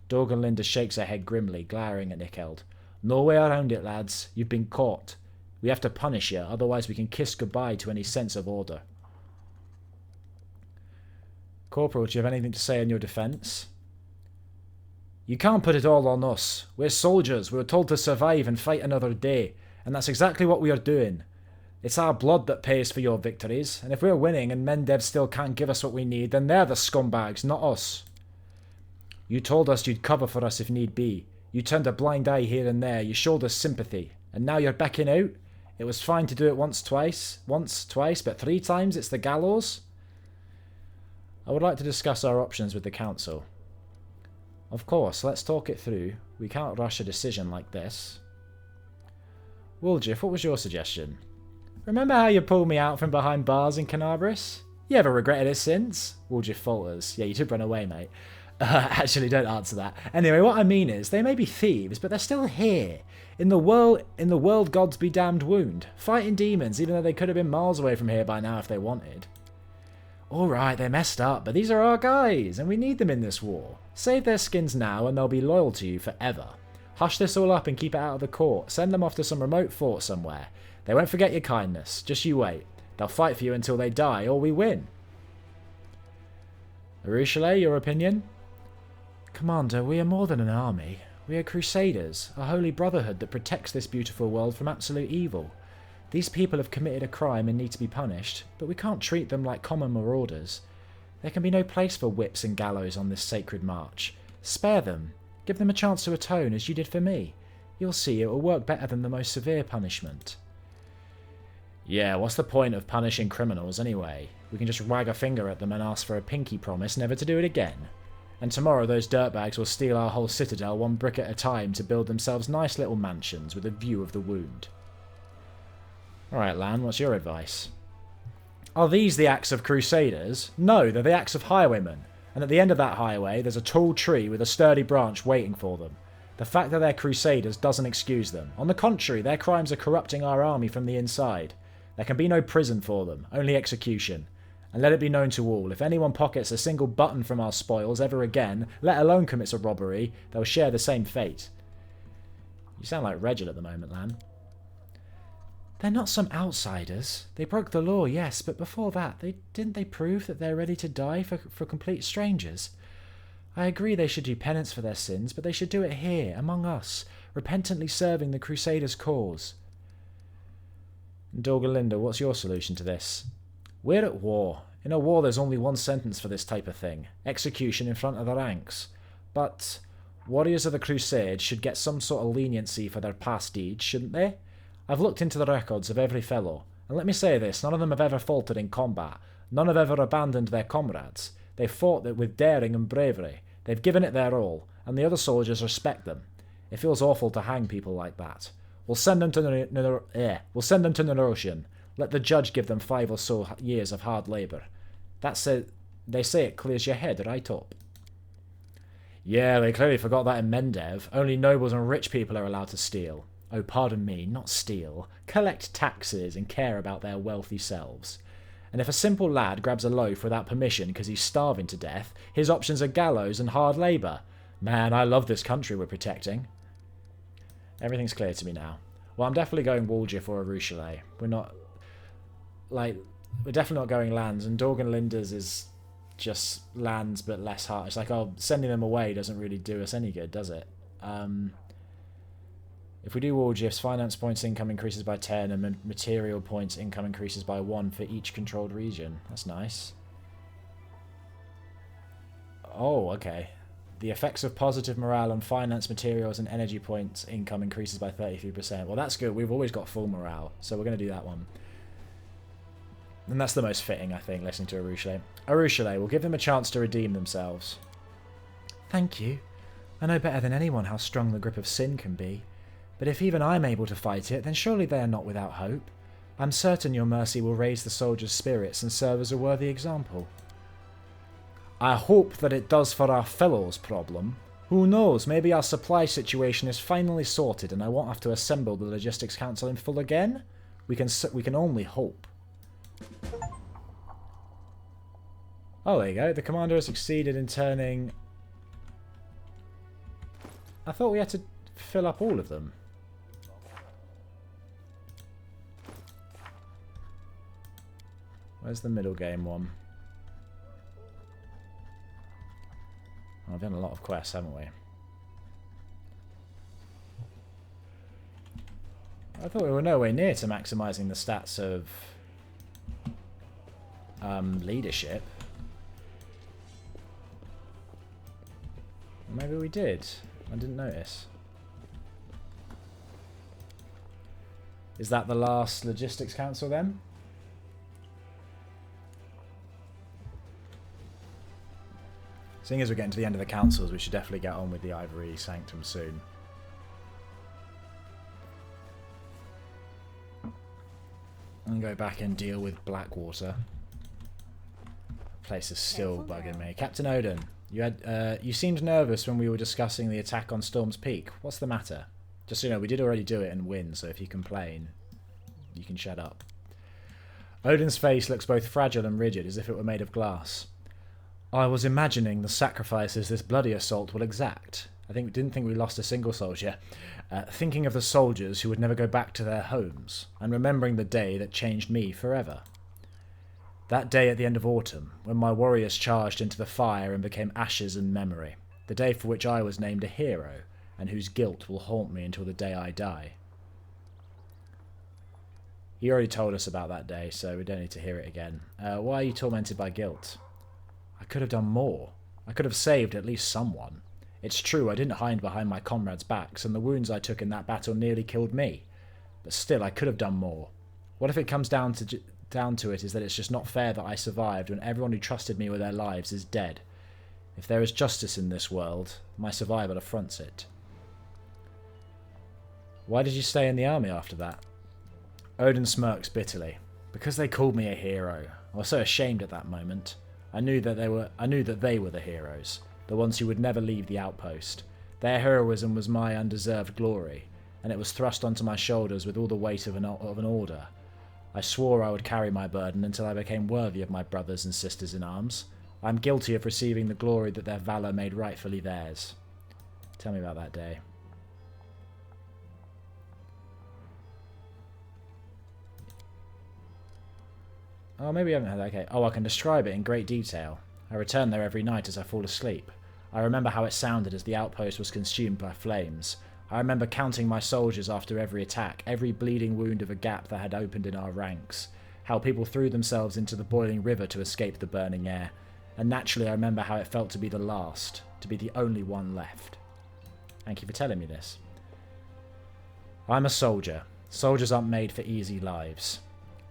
Dorganlinda shakes her head grimly, glaring at Nickeld. No way around it, lads. You've been caught. We have to punish you, otherwise we can kiss goodbye to any sense of order. Corporal, do you have anything to say in your defence? You can't put it all on us. We're soldiers. We were told to survive and fight another day, and that's exactly what we are doing. It's our blood that pays for your victories, and if we're winning and Mendev still can't give us what we need, then they're the scumbags, not us. You told us you'd cover for us if need be. You turned a blind eye here and there. You showed us sympathy. And now you're backing out? It was fine to do it once, twice, but 3 times it's the gallows? I would like to discuss our options with the council. Of course, let's talk it through. We can't rush a decision like this. Woljif, what was your suggestion? Remember how you pulled me out from behind bars in Canabris? You ever regretted it since? Woljif falters. Yeah, you did run away, mate. Actually, don't answer that. Anyway, what I mean is, they may be thieves, but they're still here. In the world gods be damned wound. Fighting demons, even though they could have been miles away from here by now if they wanted. Alright, they messed up, but these are our guys, and we need them in this war. Save their skins now, and they'll be loyal to you forever. Hush this all up and keep it out of the court. Send them off to some remote fort somewhere. They won't forget your kindness. Just you wait. They'll fight for you until they die, or we win. Arushale, your opinion? Commander, we are more than an army. We are crusaders, a holy brotherhood that protects this beautiful world from absolute evil. These people have committed a crime and need to be punished, but we can't treat them like common marauders. There can be no place for whips and gallows on this sacred march. Spare them. Give them a chance to atone, as you did for me. You'll see it will work better than the most severe punishment. Yeah, what's the point of punishing criminals anyway? We can just wag a finger at them and ask for a pinky promise never to do it again. And tomorrow those dirtbags will steal our whole citadel 1 brick at a time to build themselves nice little mansions with a view of the wound. Alright, Lan, what's your advice? Are these the acts of crusaders? No, they're the acts of highwaymen. And at the end of that highway, there's a tall tree with a sturdy branch waiting for them. The fact that they're crusaders doesn't excuse them. On the contrary, their crimes are corrupting our army from the inside. There can be no prison for them, only execution. And let it be known to all, if anyone pockets a single button from our spoils ever again, let alone commits a robbery, they'll share the same fate. You sound like Regil at the moment, Lan. They're not some outsiders. They broke the law, yes, but before that, didn't they prove that they're ready to die for complete strangers? I agree they should do penance for their sins, but they should do it here, among us, repentantly serving the Crusaders' cause. Dorgalinda, what's your solution to this? We're at war. In a war there's only one sentence for this type of thing. Execution in front of the ranks. But warriors of the Crusade should get some sort of leniency for their past deeds, shouldn't they? I've looked into the records of every fellow, and let me say this, none of them have ever faltered in combat. None have ever abandoned their comrades. They've fought it with daring and bravery. They've given it their all, and the other soldiers respect them. It feels awful to hang people like that. We'll send them to Nerosian. Let the judge give them 5 or so years of hard labour. They say it clears your head right up. Yeah, they clearly forgot that in Mendev. Only nobles and rich people are allowed to steal. Oh, pardon me, not steal. Collect taxes and care about their wealthy selves. And if a simple lad grabs a loaf without permission because he's starving to death, his options are gallows and hard labour. Man, I love this country we're protecting. Everything's clear to me now. Well, I'm definitely going Woljif or Arushale. We're definitely not going lands, and Dorgalinda's is just lands but less hard. It's like, oh, sending them away doesn't really do us any good, does it? If we do Woljif's, finance points income increases by 10, and material points income increases by 1 for each controlled region. That's nice. Oh, okay. The effects of positive morale on finance, materials, and energy points income increases by 33%. Well, that's good. We've always got full morale, so we're going to do that one. And that's the most fitting, I think, listening to Arushale. Arushale will give them a chance to redeem themselves. Thank you. I know better than anyone how strong the grip of sin can be. But if even I'm able to fight it, then surely they are not without hope. I'm certain your mercy will raise the soldiers' spirits and serve as a worthy example. I hope that it does for our fellows' problem. Who knows, maybe our supply situation is finally sorted and I won't have to assemble the Logistics Council in full again? We can only hope. Oh, there you go. The commander has succeeded in turning... I thought we had to fill up all of them. Where's the middle game one? Oh, we've done a lot of quests, haven't we? I thought we were nowhere near to maximising the stats of leadership. Maybe we did. I didn't notice. Is that the last logistics council then? Seeing as we're getting to the end of the councils, we should definitely get on with the Ivory Sanctum soon. And go back and deal with Blackwater. The place is still bugging me. Captain Odin, you seemed nervous when we were discussing the attack on Storm's Peak. What's the matter? Just so you know, we did already do it and win, so if you complain, you can shut up. Odin's face looks both fragile and rigid, as if it were made of glass. I was imagining the sacrifices this bloody assault will exact. Didn't think we lost a single soldier. Thinking of the soldiers who would never go back to their homes, and remembering the day that changed me forever. That day at the end of autumn, when my warriors charged into the fire and became ashes in memory. The day for which I was named a hero, and whose guilt will haunt me until the day I die. He already told us about that day, so we don't need to hear it again. Why are you tormented by guilt? I could have done more. I could have saved at least someone. It's true, I didn't hide behind my comrades' backs, and the wounds I took in that battle nearly killed me. But still, I could have done more. What if it comes down to it is that it's just not fair that I survived when everyone who trusted me with their lives is dead? If there is justice in this world, my survival affronts it. Why did you stay in the army after that? Odin smirks bitterly. Because they called me a hero. I was so ashamed at that moment. I knew that they were the heroes. The ones who would never leave the outpost. Their heroism was my undeserved glory, and it was thrust onto my shoulders with all the weight of an order. I swore I would carry my burden until I became worthy of my brothers and sisters in arms. I am guilty of receiving the glory that their valour made rightfully theirs. Tell me about that day. Oh, maybe I haven't had that. Okay. Oh, I can describe it in great detail. I return there every night as I fall asleep. I remember how it sounded as the outpost was consumed by flames. I remember counting my soldiers after every attack, every bleeding wound of a gap that had opened in our ranks. How people threw themselves into the boiling river to escape the burning air. And naturally I remember how it felt to be the last, to be the only one left. Thank you for telling me this. I'm a soldier. Soldiers aren't made for easy lives.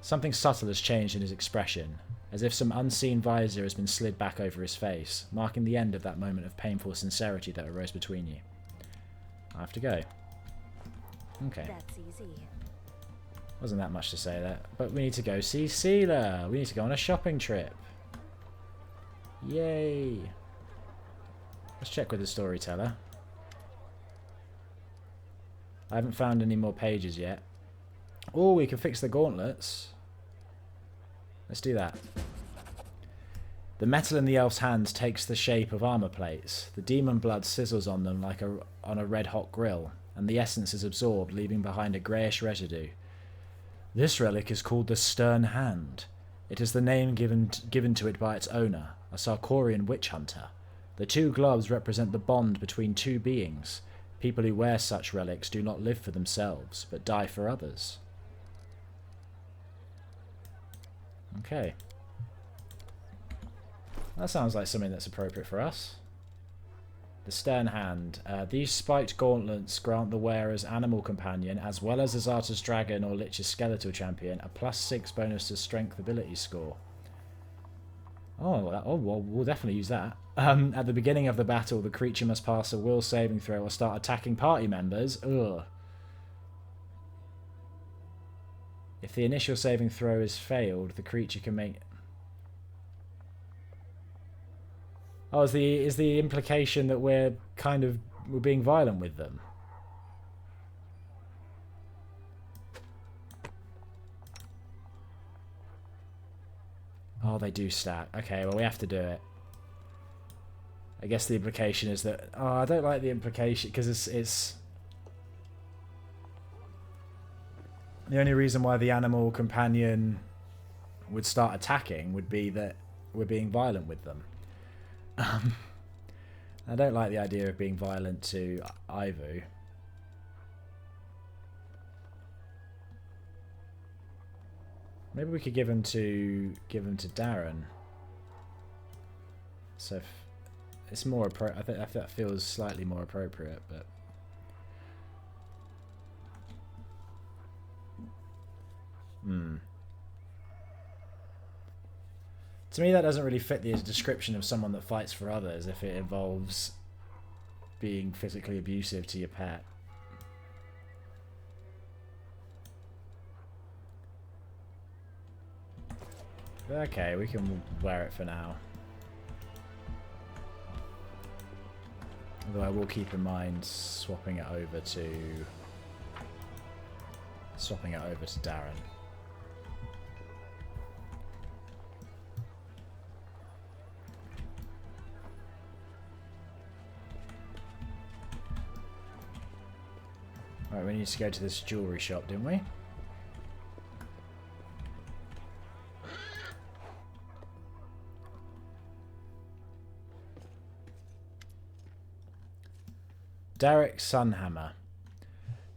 Something subtle has changed in his expression, as if some unseen visor has been slid back over his face, marking the end of that moment of painful sincerity that arose between you. I have to go. Okay. That's easy. Wasn't that much to say there, but we need to go see Seelah. We need to go on a shopping trip. Yay. Let's check with the storyteller. I haven't found any more pages yet. Oh, we can fix the gauntlets. Let's do that. The metal in the elf's hands takes the shape of armor plates. The demon blood sizzles on them like on a red-hot grill, and the essence is absorbed, leaving behind a greyish residue. This relic is called the Stern Hand. It is the name given to it by its owner, a Sarkorian witch hunter. The two gloves represent the bond between two beings. People who wear such relics do not live for themselves, but die for others. Okay. That sounds like something that's appropriate for us. The Stern Hand. These spiked gauntlets grant the wearer's animal companion, as well as Azata's dragon or Lich's skeletal champion, a +6 bonus to strength ability score. Oh, well, we'll definitely use that. At the beginning of the battle, the creature must pass a will saving throw or start attacking party members. Ugh. If the initial saving throw is failed, the creature can make... Oh, is the implication that we're being violent with them? Oh, they do stack. Okay, well, we have to do it. I guess the implication is that... Oh, I don't like the implication, because it's... The only reason why the animal companion would start attacking would be that we're being violent with them. I don't like the idea of being violent to Ivu. Maybe we could give him to Darren. So it's more I think that feels slightly more appropriate, but to me that doesn't really fit the description of someone that fights for others if it involves being physically abusive to your pet. Okay, we can wear it for now. Although I will keep in mind swapping it over to Darren. Right, we need to go to this jewellery shop, didn't we? Derek Sunhammer.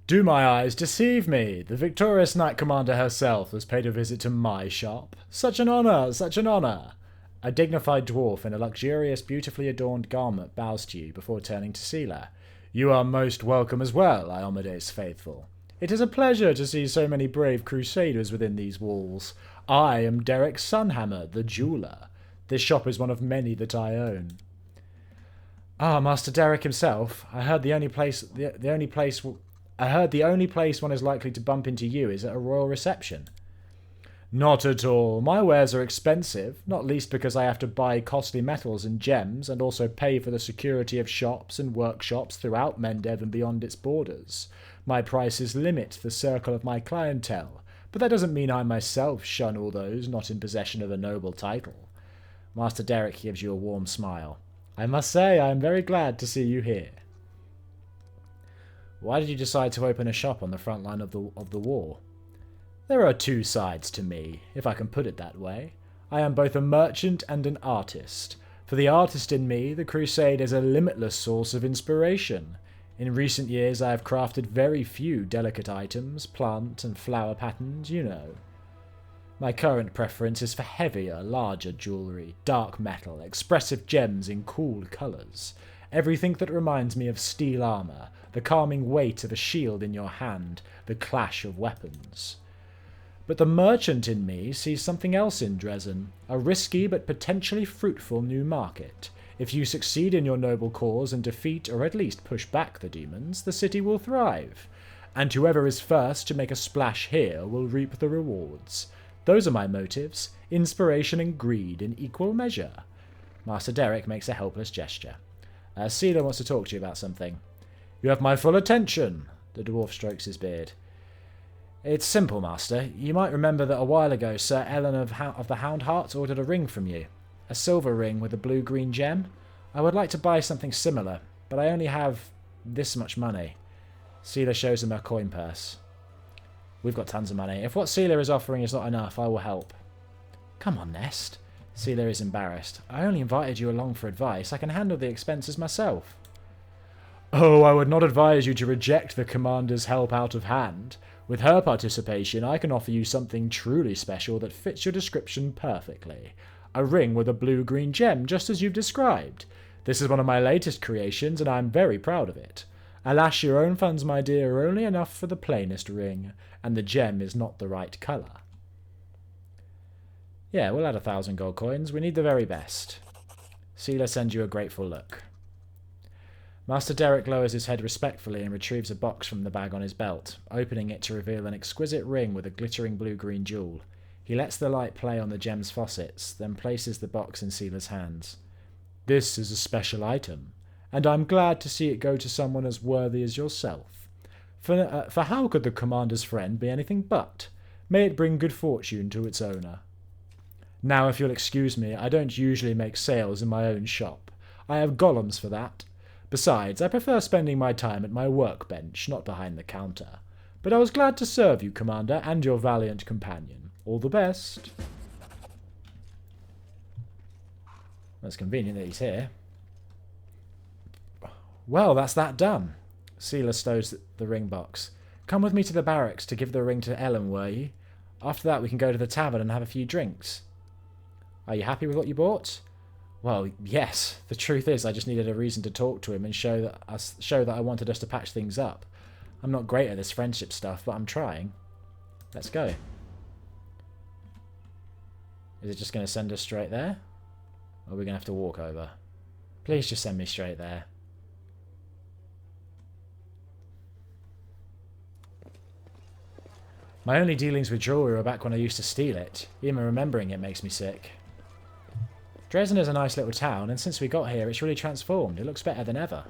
Do my eyes deceive me? The victorious Knight Commander herself has paid a visit to my shop. Such an honour! Such an honour! A dignified dwarf in a luxurious, beautifully adorned garment bows to you before turning to Seelah. You are most welcome as well, Iomedes faithful. It is a pleasure to see so many brave crusaders within these walls. I am Derek Sunhammer, the jeweller. This shop is one of many that I own. Ah, Master Derek himself. I heard the only place one is likely to bump into you is at a royal reception. Not at all. My wares are expensive, not least because I have to buy costly metals and gems, and also pay for the security of shops and workshops throughout Mendev and beyond its borders. My prices limit the circle of my clientele, but that doesn't mean I myself shun all those not in possession of a noble title. Master Derek gives you a warm smile. I must say I am very glad to see you here. Why did you decide to open a shop on the front line of the war? There are two sides to me, if I can put it that way. I am both a merchant and an artist. For the artist in me, the crusade is a limitless source of inspiration. In recent years I have crafted very few delicate items, plant and flower patterns, you know. My current preference is for heavier, larger jewellery, dark metal, expressive gems in cool colours. Everything that reminds me of steel armour, the calming weight of a shield in your hand, the clash of weapons. But the merchant in me sees something else in Dresden, a risky but potentially fruitful new market. If you succeed in your noble cause and defeat or at least push back the demons, the city will thrive. And whoever is first to make a splash here will reap the rewards. Those are my motives, inspiration and greed in equal measure. Master Derek makes a helpless gesture. Seelah wants to talk to you about something. You have my full attention. The dwarf strokes his beard. It's simple, Master. You might remember that a while ago Sir Elan of the Hound Heart ordered a ring from you. A silver ring with a blue-green gem. I would like to buy something similar, but I only have this much money. Seelah shows him her coin purse. We've got tons of money. If what Seelah is offering is not enough, I will help. Come on, Nest. Seelah is embarrassed. I only invited you along for advice. I can handle the expenses myself. Oh, I would not advise you to reject the commander's help out of hand. With her participation, I can offer you something truly special that fits your description perfectly. A ring with a blue-green gem, just as you've described. This is one of my latest creations, and I am very proud of it. Alas, your own funds, my dear, are only enough for the plainest ring, and the gem is not the right colour. Yeah, we'll add 1,000 gold coins. We need the very best. Seelah sends you a grateful look. Master Derek lowers his head respectfully and retrieves a box from the bag on his belt, opening it to reveal an exquisite ring with a glittering blue-green jewel. He lets the light play on the gem's faucets, then places the box in Seelah's hands. This is a special item, and I'm glad to see it go to someone as worthy as yourself. For how could the commander's friend be anything but? May it bring good fortune to its owner. Now, if you'll excuse me, I don't usually make sales in my own shop. I have golems for that. Besides, I prefer spending my time at my workbench, not behind the counter. But I was glad to serve you, Commander, and your valiant companion. All the best. That's convenient that he's here. Well, that's that done. Seelah stows the ring box. Come with me to the barracks to give the ring to Elan, were you? After that we can go to the tavern and have a few drinks. Are you happy with what you bought? Well, yes. The truth is, I just needed a reason to talk to him and show that I wanted us to patch things up. I'm not great at this friendship stuff, but I'm trying. Let's go. Is it just going to send us straight there? Or are we going to have to walk over? Please just send me straight there. My only dealings with jewelry were back when I used to steal it. Even remembering it makes me sick. Dresden is a nice little town, and since we got here, it's really transformed. It looks better than ever.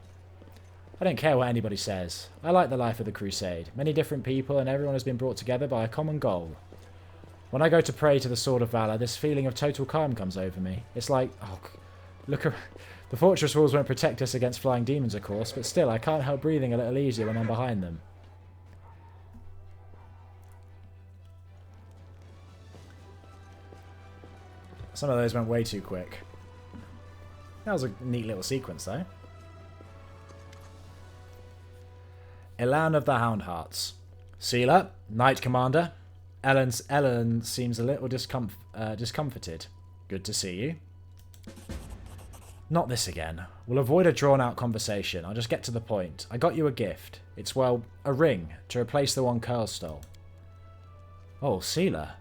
I don't care what anybody says. I like the life of the Crusade. Many different people, and everyone has been brought together by a common goal. When I go to pray to the Sword of Valor, this feeling of total calm comes over me. It's like, oh, look, the fortress walls won't protect us against flying demons, of course, but still, I can't help breathing a little easier when I'm behind them. Some of those went way too quick. That was a neat little sequence, though. Elan of the Houndhearts. Seelah, Knight Commander. Elan seems a little discomforted. Good to see you. Not this again. We'll avoid a drawn-out conversation. I'll just get to the point. I got you a gift. It's, well, a ring to replace the one Curl stole. Oh, Seelah.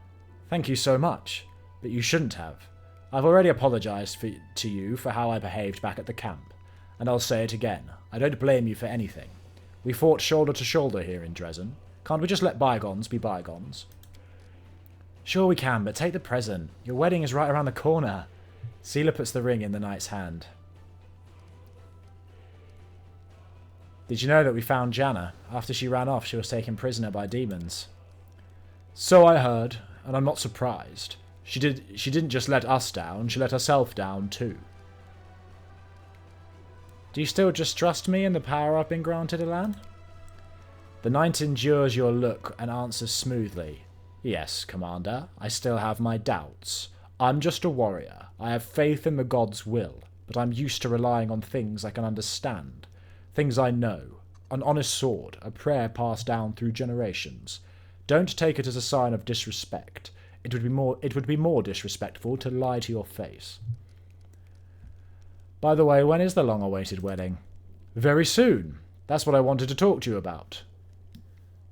Thank you so much. But you shouldn't have. I've already apologised to you for how I behaved back at the camp. And I'll say it again. I don't blame you for anything. We fought shoulder to shoulder here in Dresden. Can't we just let bygones be bygones? Sure we can, but take the present. Your wedding is right around the corner. Seelah puts the ring in the knight's hand. Did you know that we found Janna? After she ran off, she was taken prisoner by demons. So I heard, and I'm not surprised. She didn't just let us down, she let herself down too. Do you still just trust me and the power I've been granted, Elan? The knight endures your look and answers smoothly. Yes, Commander, I still have my doubts. I'm just a warrior. I have faith in the god's will, but I'm used to relying on things I can understand. Things I know. An honest sword, a prayer passed down through generations. Don't take it as a sign of disrespect. It would be more disrespectful to lie to your face. By the way, when is the long-awaited wedding? Very soon. That's what I wanted to talk to you about.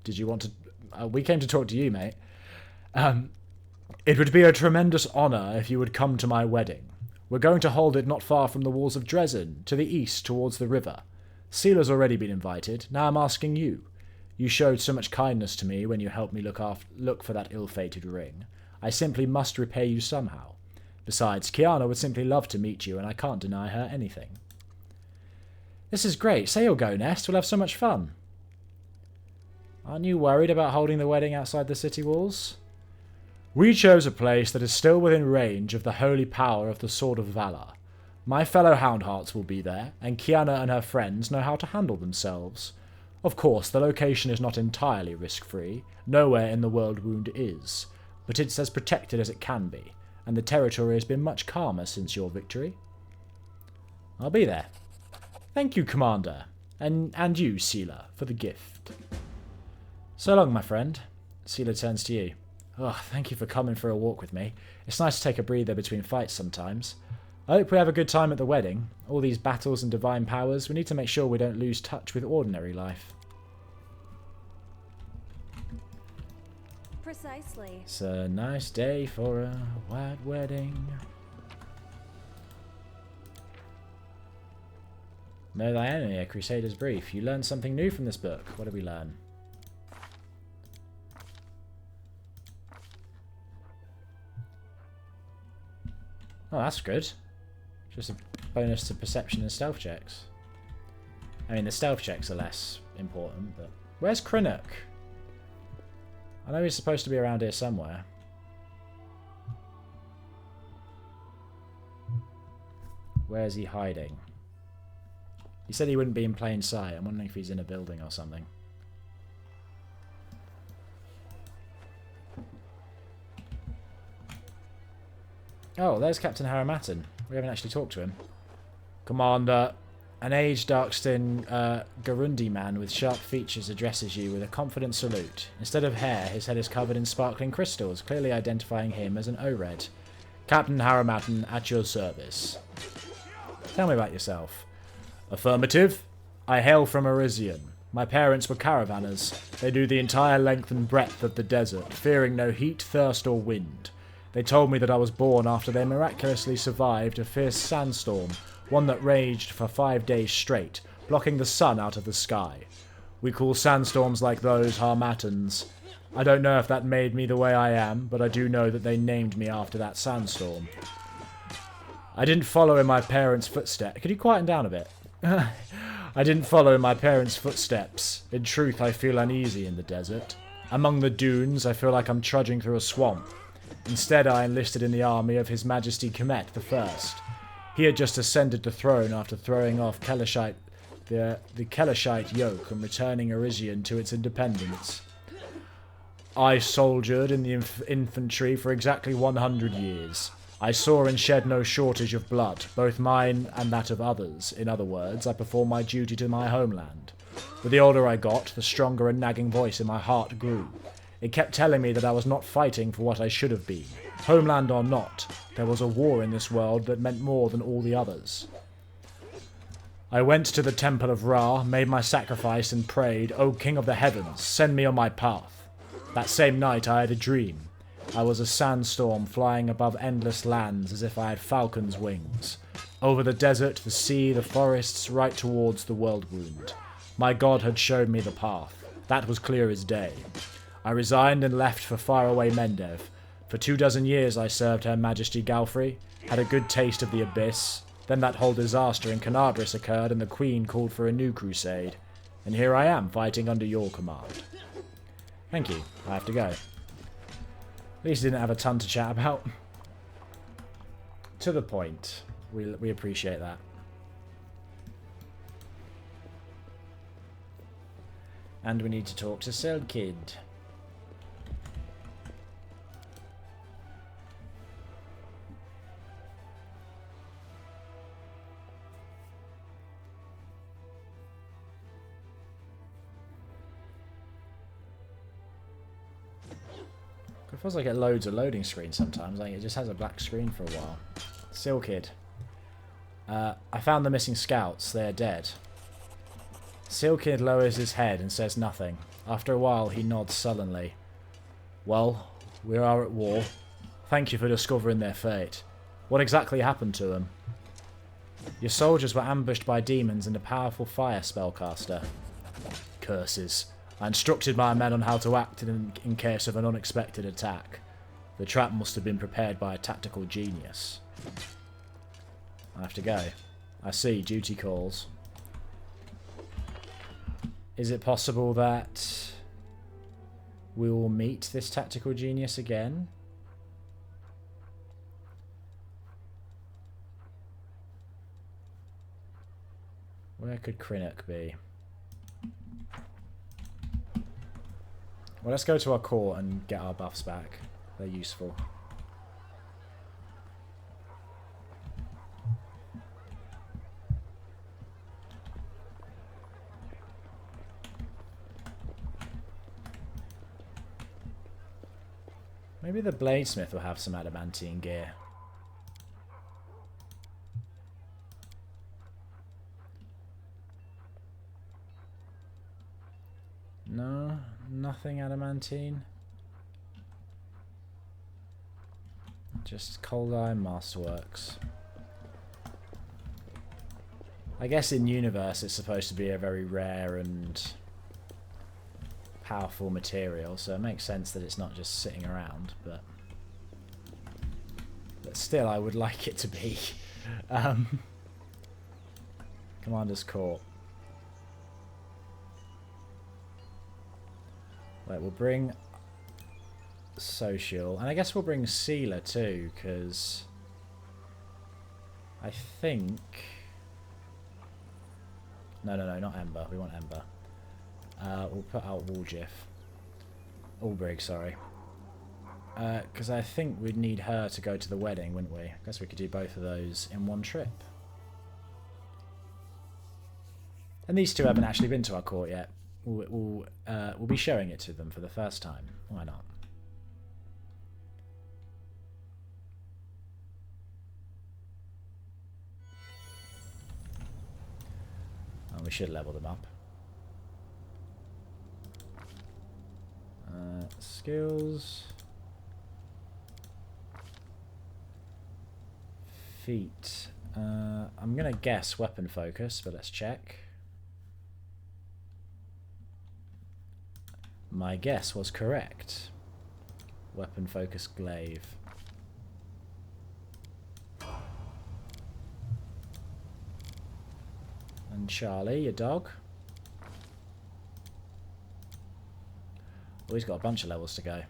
Did you want to... we came to talk to you, mate. It would be a tremendous honour if you would come to my wedding. We're going to hold it not far from the walls of Dresden, to the east towards the river. Seelah's already been invited. Now I'm asking you. You showed so much kindness to me when you helped me look for that ill-fated ring. I simply must repay you somehow. Besides, Kiana would simply love to meet you, and I can't deny her anything. This is great. Say you'll go, Nest. We'll have so much fun. Aren't you worried about holding the wedding outside the city walls? We chose a place that is still within range of the holy power of the Sword of Valor. My fellow Houndhearts will be there, and Kiana and her friends know how to handle themselves. Of course, the location is not entirely risk-free. Nowhere in the Worldwound is. But it's as protected as it can be, and the territory has been much calmer since your victory. I'll be there. Thank you, Commander, and you, Seelah, for the gift. So long, my friend. Seelah turns to you. Oh, thank you for coming for a walk with me. It's nice to take a breather between fights sometimes. I hope we have a good time at the wedding. All these battles and divine powers, we need to make sure we don't lose touch with ordinary life. Precisely. It's a nice day for a white wedding. Know thy enemy, a Crusader's Brief. You learned something new from this book. What did we learn? Oh, that's good. Just a bonus to perception and stealth checks. I mean, the stealth checks are less important, but... Where's Krennic? I know he's supposed to be around here somewhere. Where's he hiding? He said he wouldn't be in plain sight. I'm wondering if he's in a building or something. Oh, there's Captain Haramatin. We haven't actually talked to him. Commander, an aged, dark-skinned Garundi man with sharp features addresses you with a confident salute. Instead of hair, his head is covered in sparkling crystals, clearly identifying him as an Ored. Captain Haramatten at your service. Tell me about yourself. Affirmative. I hail from Elysian. My parents were caravanners. They do the entire length and breadth of the desert, fearing no heat, thirst, or wind. They told me that I was born after they miraculously survived a fierce sandstorm, one that raged for 5 days straight, blocking the sun out of the sky. We call sandstorms like those Harmattans. I don't know if that made me the way I am, but I do know that they named me after that sandstorm. I didn't follow in my parents' footsteps. Could you quieten down a bit? I didn't follow in my parents' footsteps. In truth, I feel uneasy in the desert. Among the dunes, I feel like I'm trudging through a swamp. Instead, I enlisted in the army of His Majesty Kemet I. He had just ascended the throne after throwing off the Kelishite yoke and returning Elysian to its independence. I soldiered in the infantry for exactly 100 years. I saw and shed no shortage of blood, both mine and that of others. In other words, I performed my duty to my homeland. But the older I got, the stronger a nagging voice in my heart grew. It kept telling me that I was not fighting for what I should have been. Homeland or not, there was a war in this world that meant more than all the others. I went to the Temple of Ra, made my sacrifice and prayed, "O King of the Heavens, send me on my path." That same night I had a dream. I was a sandstorm flying above endless lands as if I had falcon's wings. Over the desert, the sea, the forests, right towards the Worldwound. My god had showed me the path. That was clear as day. I resigned and left for faraway Mendev. For 24 years I served Her Majesty Galfrey, had a good taste of the abyss. Then that whole disaster in Canabris occurred and the Queen called for a new crusade. And here I am, fighting under your command. Thank you. I have to go. At least I didn't have a ton to chat about. To the point. We appreciate that. And we need to talk to Selkid. It feels like it loads a loading screen sometimes. Like it just has a black screen for a while. Silkid. I found the missing scouts. They are dead. Silkid lowers his head and says nothing. After a while, he nods sullenly. Well, we are at war. Thank you for discovering their fate. What exactly happened to them? Your soldiers were ambushed by demons and a powerful fire spellcaster. Curses. I instructed my men on how to act in case of an unexpected attack. The trap must have been prepared by a tactical genius. I have to go. I see, duty calls. Is it possible that we will meet this tactical genius again? Where could Krinnock be? Well, let's go to our court and get our buffs back. They're useful. Maybe the bladesmith will have some adamantine gear. No, nothing adamantine. Just Cold Iron Masterworks. I guess in universe it's supposed to be a very rare and powerful material, so it makes sense that it's not just sitting around, but still I would like it to be. Commander's Court. Wait, we'll bring Social, and I guess we'll bring Seelah too, because I think... No, not Ember. We want Ember. We'll put out Woolgif. Ulbrig, sorry. Because I think we'd need her to go to the wedding, wouldn't we? I guess we could do both of those in one trip. And these two haven't actually been to our court yet. We'll be showing it to them for the first time. Why not? And we should level them up. Skills. Feat. I'm going to guess weapon focus, but let's check. My guess was correct. Weapon focus glaive. And Charlie, your dog. Oh, he's got a bunch of levels to go.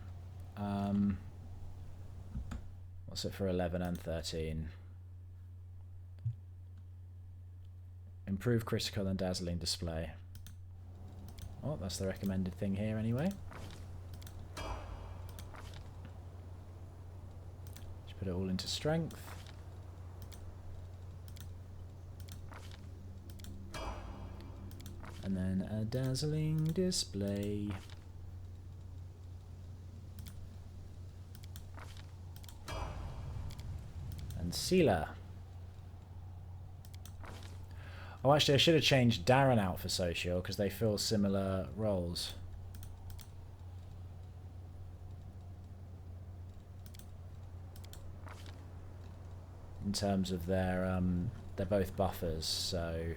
What's it for 11 and 13? Improve critical and dazzling display. Oh, that's the recommended thing here anyway. Just put it all into strength. And then a dazzling display. And Seelah. Oh, actually, I should have changed Darren out for social because they fill similar roles. In terms of their, they're both buffers, so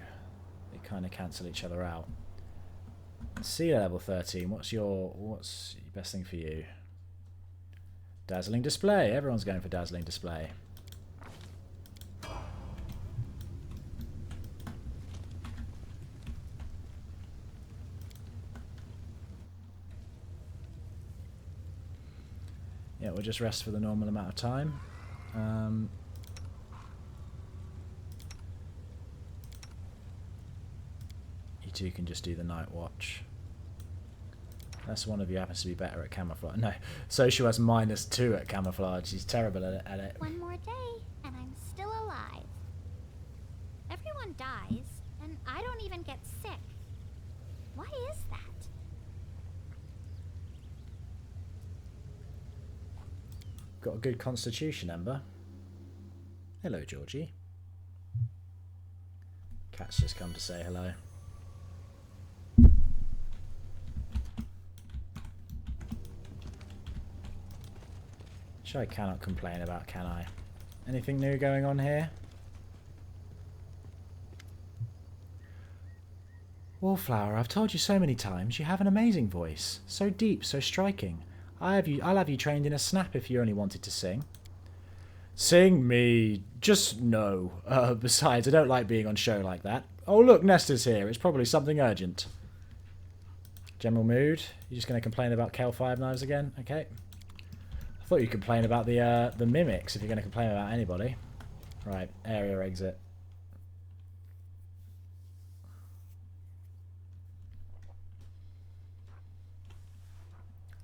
they kind of cancel each other out. Seelah level 13. What's the best thing for you? Dazzling display. Everyone's going for dazzling display. Yeah, we'll just rest for the normal amount of time. You two can just do the night watch. Unless one of you happens to be better at camouflage. No, Social has -2 at camouflage. He's terrible at it. One more day, and I'm still alive. Everyone dies, and I don't even get sick. Why is that? Got a good constitution, Ember. Hello, Georgie. Cat's just come to say hello. Which I cannot complain about, can I? Anything new going on here? Wallflower, I've told you so many times, you have an amazing voice. So deep, so striking. I'll have you trained in a snap if you only wanted to sing. Sing me. Just no. Besides, I don't like being on show like that. Oh look, Nestor's here. It's probably something urgent. General mood. You're just going to complain about Kel Five Knives again? Okay. I thought you'd complain about the mimics if you're going to complain about anybody. Right, area exit.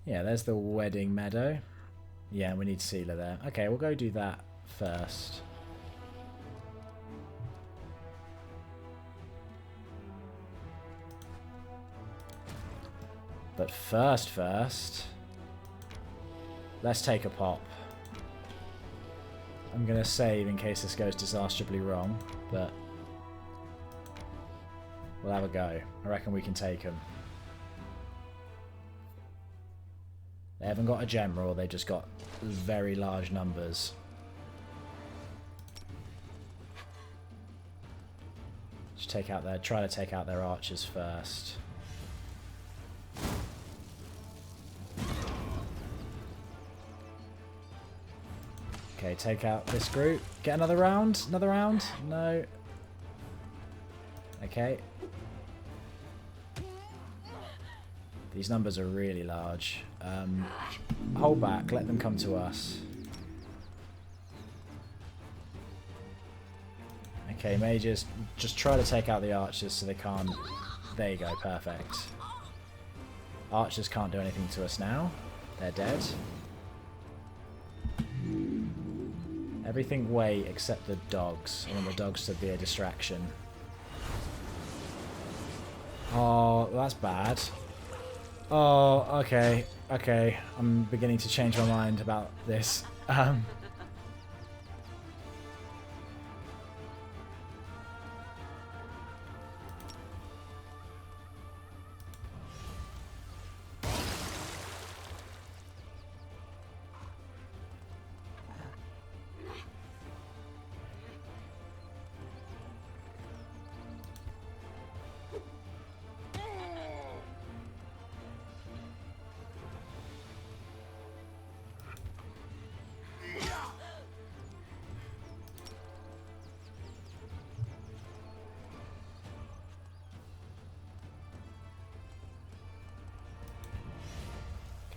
Yeah, there's the wedding meadow. Yeah, we need Seelah there. Okay, we'll go do that first. But first, let's take a pop. I'm going to save in case this goes disastrously wrong, but we'll have a go. I reckon we can take them. They haven't got a general, they just got very large numbers. Just take out try to take out their archers first. Okay, take out this group. Get another round? Another round? No. Okay. These numbers are really large. Hold back, let them come to us. Okay, mages, just try to take out the archers so they can't... There you go, perfect. Archers can't do anything to us now. They're dead. Everything wait except the dogs. I want the dogs to be a distraction. Oh, that's bad. Oh, okay. Okay, I'm beginning to change my mind about this.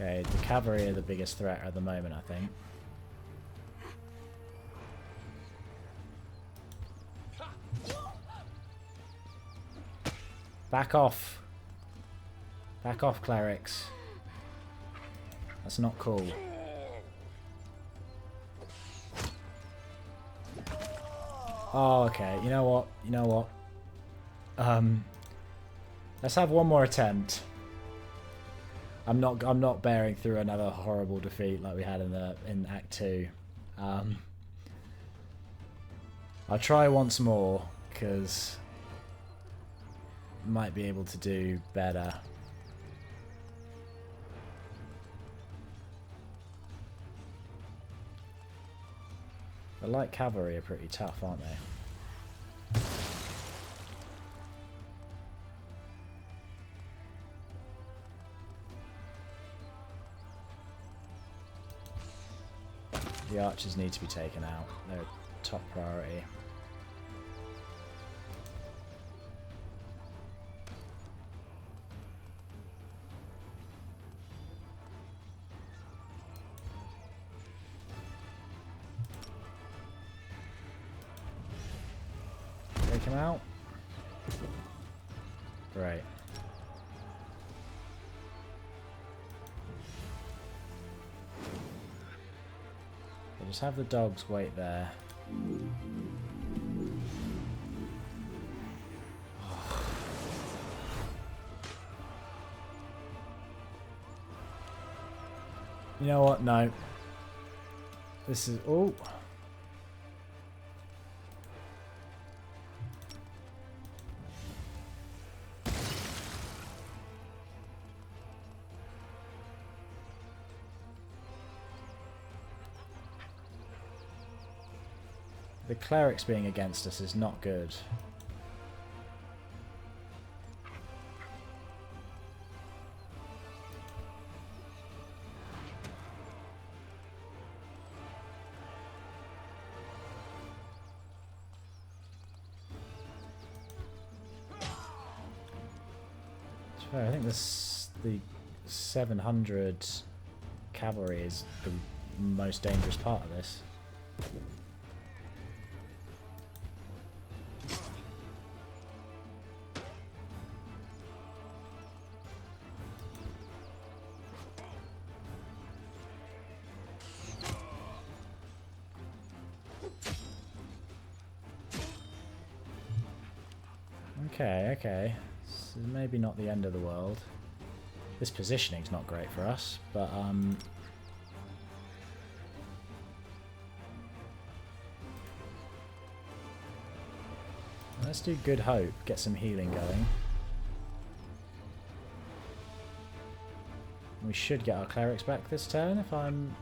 Okay, the cavalry are the biggest threat at the moment, I think. Back off. Back off, clerics. That's not cool. Oh, okay. You know what? You know what? Let's have one more attempt. I'm not bearing through another horrible defeat like we had in Act 2. I'll try once more because might be able to do better. The light cavalry are pretty tough, aren't they? The archers need to be taken out. They're top priority. Take him out. Right. Just have the dogs wait there. You know what? No. This is... Oh. The clerics being against us is not good. I think the 700 cavalry is the most dangerous part of this. Okay, okay. This is maybe not the end of the world. This positioning's not great for us, but let's do Good Hope, get some healing going. We should get our clerics back this turn if I'm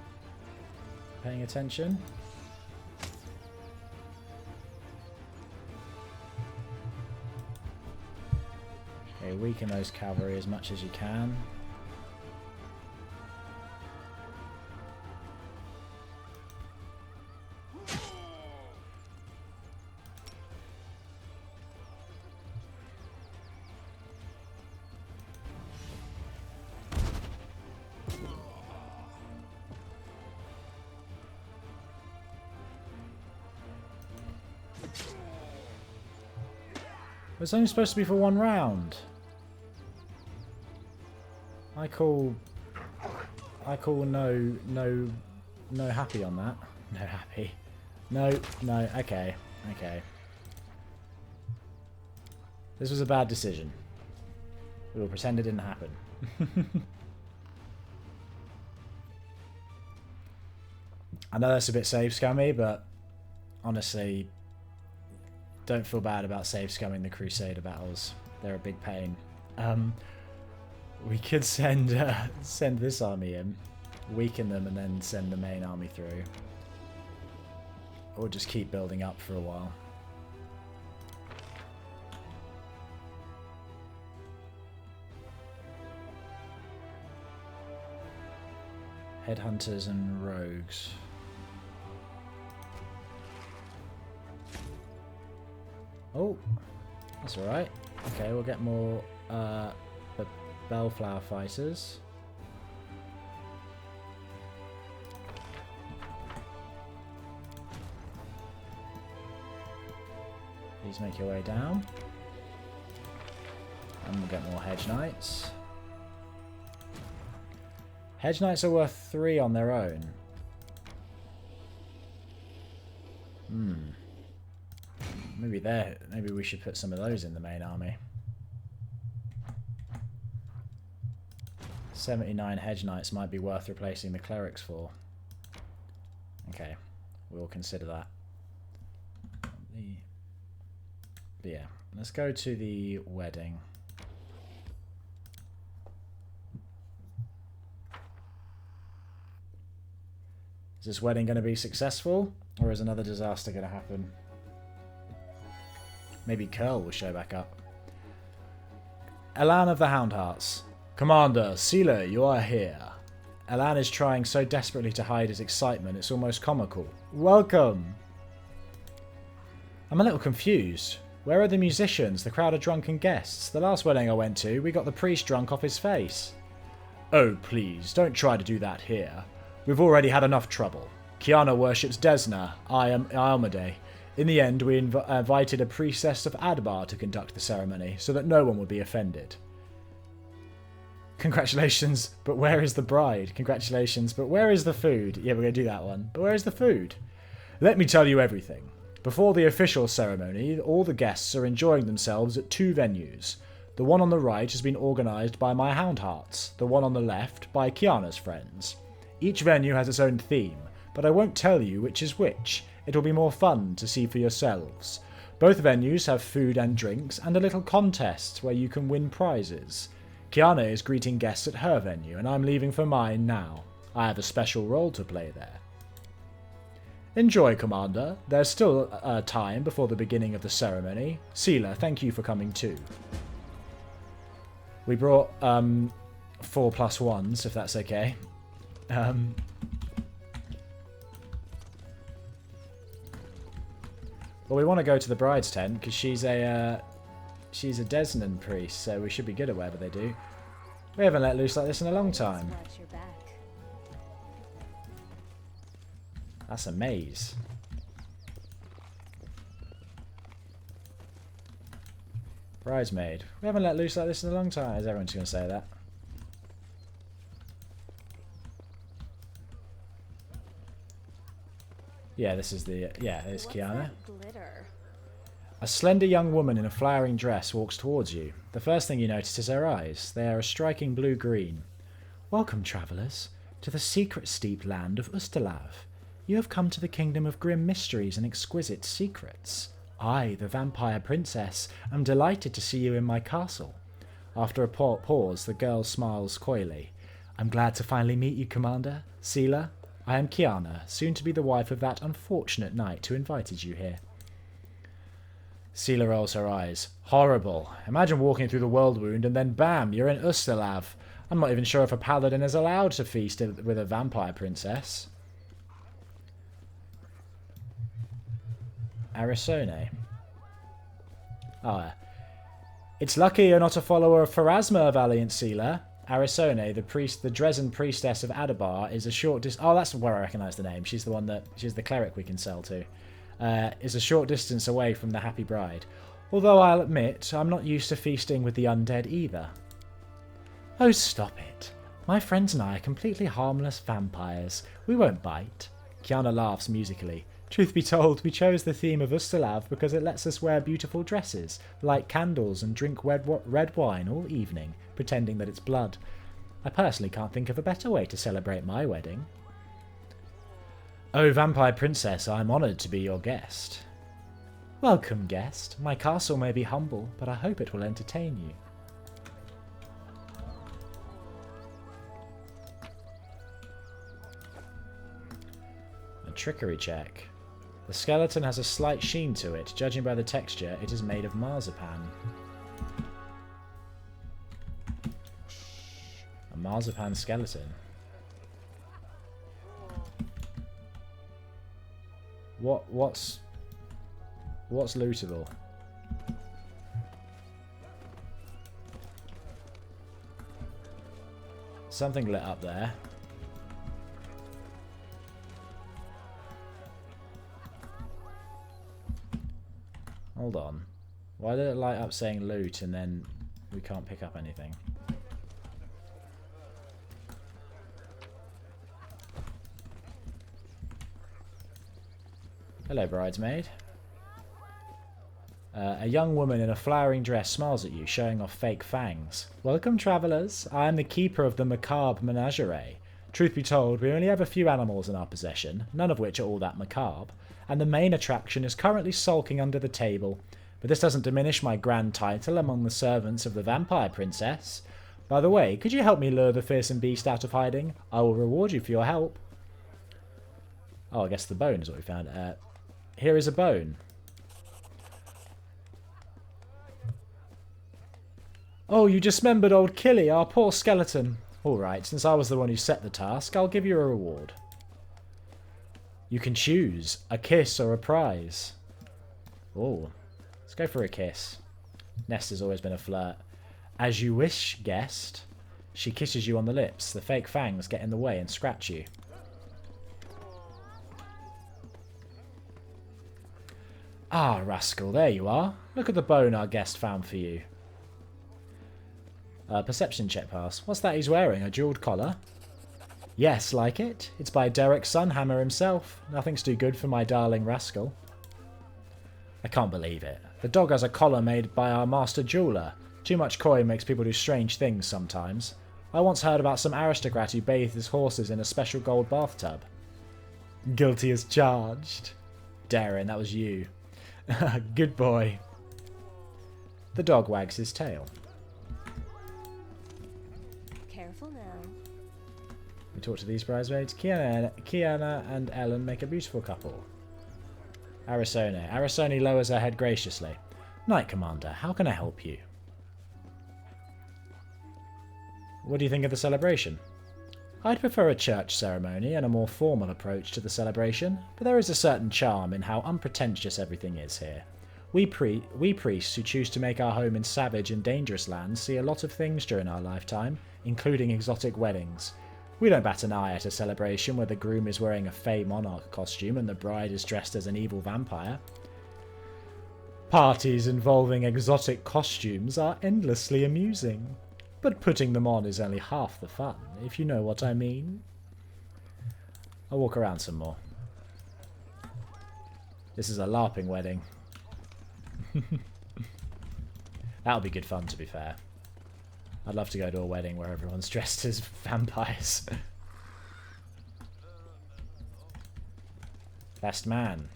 paying attention. Okay, weaken those cavalry as much as you can. It's only supposed to be for one round. I call no happy on that. No happy. No, okay. This was a bad decision. We will pretend it didn't happen. I know that's a bit save scummy, but honestly, don't feel bad about save scumming the Crusader battles. They're a big pain. We could send this army in, weaken them, and then send the main army through. Or just keep building up for a while. Headhunters and rogues. Oh, that's alright. Okay, we'll get more Bellflower fighters. Please make your way down. And we'll get more Hedge Knights. Hedge Knights are worth 3 on their own. Maybe we should put some of those in the main army. 79 Hedge Knights might be worth replacing the clerics for. Okay, we'll consider that. But yeah, let's go to the wedding. Is this wedding going to be successful, or is another disaster going to happen? Maybe Curl will show back up. Elan of the Houndhearts. Commander, Seelah, you are here. Elan is trying so desperately to hide his excitement, it's almost comical. Welcome! I'm a little confused. Where are the musicians, the crowd of drunken guests? The last wedding I went to, we got the priest drunk off his face. Oh, please, don't try to do that here. We've already had enough trouble. Kiana worships Desna, I am Almade. In the end, we invited a priestess of Adbar to conduct the ceremony, so that no one would be offended. Congratulations, but where is the bride? Congratulations, but where is the food? Yeah, we're going to do that one. But where is the food? Let me tell you everything. Before the official ceremony, all the guests are enjoying themselves at 2 venues. The one on the right has been organised by my Houndhearts, the one on the left by Kiana's friends. Each venue has its own theme, but I won't tell you which is which. It'll be more fun to see for yourselves. Both venues have food and drinks, and a little contest where you can win prizes. Kiana is greeting guests at her venue, and I'm leaving for mine now. I have a special role to play there. Enjoy, Commander. There's still time before the beginning of the ceremony. Seelah, thank you for coming too. We brought 4+1s, if that's okay. Well, we want to go to the bride's tent because she's a Desnan priest, so we should be good at whatever they do. We haven't let loose like this in a long time. That's a maze. Bridesmaid. We haven't let loose like this in a long time. Is everyone just going to say that? Yeah, this is the... yeah, there's Kiana. A slender young woman in a flowering dress walks towards you. The first thing you notice is her eyes. They are a striking blue-green. Welcome, travellers, to the secret steep land of Ustalav. You have come to the kingdom of grim mysteries and exquisite secrets. I, the vampire princess, am delighted to see you in my castle. After a pause, the girl smiles coyly. I'm glad to finally meet you, Commander. Seelah, I am Kiana, soon to be the wife of that unfortunate knight who invited you here. Seelah rolls her eyes. Horrible. Imagine walking through the Worldwound and then bam, you're in Ustalav. I'm not even sure if a paladin is allowed to feast with a vampire princess. Arisone. It's lucky you're not a follower of Pharasma, valiant Seelah. Arisone, the Dresden priestess of Adabar, is a short oh, that's where I recognise the name. She's the cleric we can sell to. Is a short distance away from the happy bride. Although I'll admit, I'm not used to feasting with the undead either. Oh, stop it. My friends and I are completely harmless vampires. We won't bite. Kiana laughs musically. Truth be told, we chose the theme of Ustalav because it lets us wear beautiful dresses, light candles and drink red wine all evening, pretending that it's blood. I personally can't think of a better way to celebrate my wedding. Oh, Vampire Princess, I'm honoured to be your guest. Welcome, guest. My castle may be humble, but I hope it will entertain you. A trickery check. The skeleton has a slight sheen to it. Judging by the texture, it is made of marzipan. A marzipan skeleton. What's lootable? Something lit up there. Hold on. Why did it light up saying loot and then we can't pick up anything? Hello, bridesmaid. A young woman in a flowering dress smiles at you, showing off fake fangs. Welcome, travellers. I am the keeper of the macabre menagerie. Truth be told, we only have a few animals in our possession, none of which are all that macabre, and the main attraction is currently sulking under the table. But this doesn't diminish my grand title among the servants of the vampire princess. By the way, could you help me lure the fearsome beast out of hiding? I will reward you for your help. Oh, I guess the bone is what we found. Here is a bone. Oh, you dismembered old Killy, our poor skeleton. Alright, since I was the one who set the task, I'll give you a reward. You can choose a kiss or a prize. Oh, let's go for a kiss. Nest has always been a flirt. As you wish, guest. She kisses you on the lips. The fake fangs get in the way and scratch you. Ah, rascal, there you are. Look at the bone our guest found for you. Perception check pass. What's that he's wearing? A jeweled collar? Yes, like it. It's by Derek Sunhammer himself. Nothing's too good for my darling rascal. I can't believe it. The dog has a collar made by our master jeweller. Too much coin makes people do strange things sometimes. I once heard about some aristocrat who bathed his horses in a special gold bathtub. Guilty as charged. Darren, that was you. Good boy. The dog wags his tail. Careful now. We talk to these bridesmaids. Kiana and Elan make a beautiful couple. Arisone. Arisone lowers her head graciously. Knight Commander, how can I help you? What do you think of the celebration? I'd prefer a church ceremony and a more formal approach to the celebration, but there is a certain charm in how unpretentious everything is here. We priests who choose to make our home in savage and dangerous lands see a lot of things during our lifetime, including exotic weddings. We don't bat an eye at a celebration where the groom is wearing a Fey monarch costume and the bride is dressed as an evil vampire. Parties involving exotic costumes are endlessly amusing, but putting them on is only half the fun, if you know what I mean. I'll walk around some more. This is a LARPing wedding. That'll be good fun, to be fair. I'd love to go to a wedding where everyone's dressed as vampires. Best man.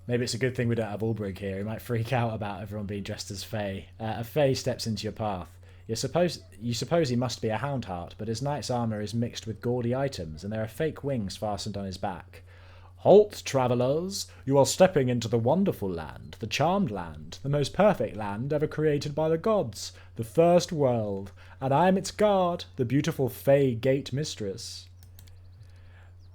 Maybe it's a good thing we don't have Ulbrig here. He might freak out about everyone being dressed as Fae. A Fae steps into your path. You suppose he must be a Houndheart, but his knight's armour is mixed with gaudy items, and there are fake wings fastened on his back. Halt, travellers! You are stepping into the wonderful land, the charmed land, the most perfect land ever created by the gods, the first world, and I am its guard, the beautiful Fae Gate Mistress.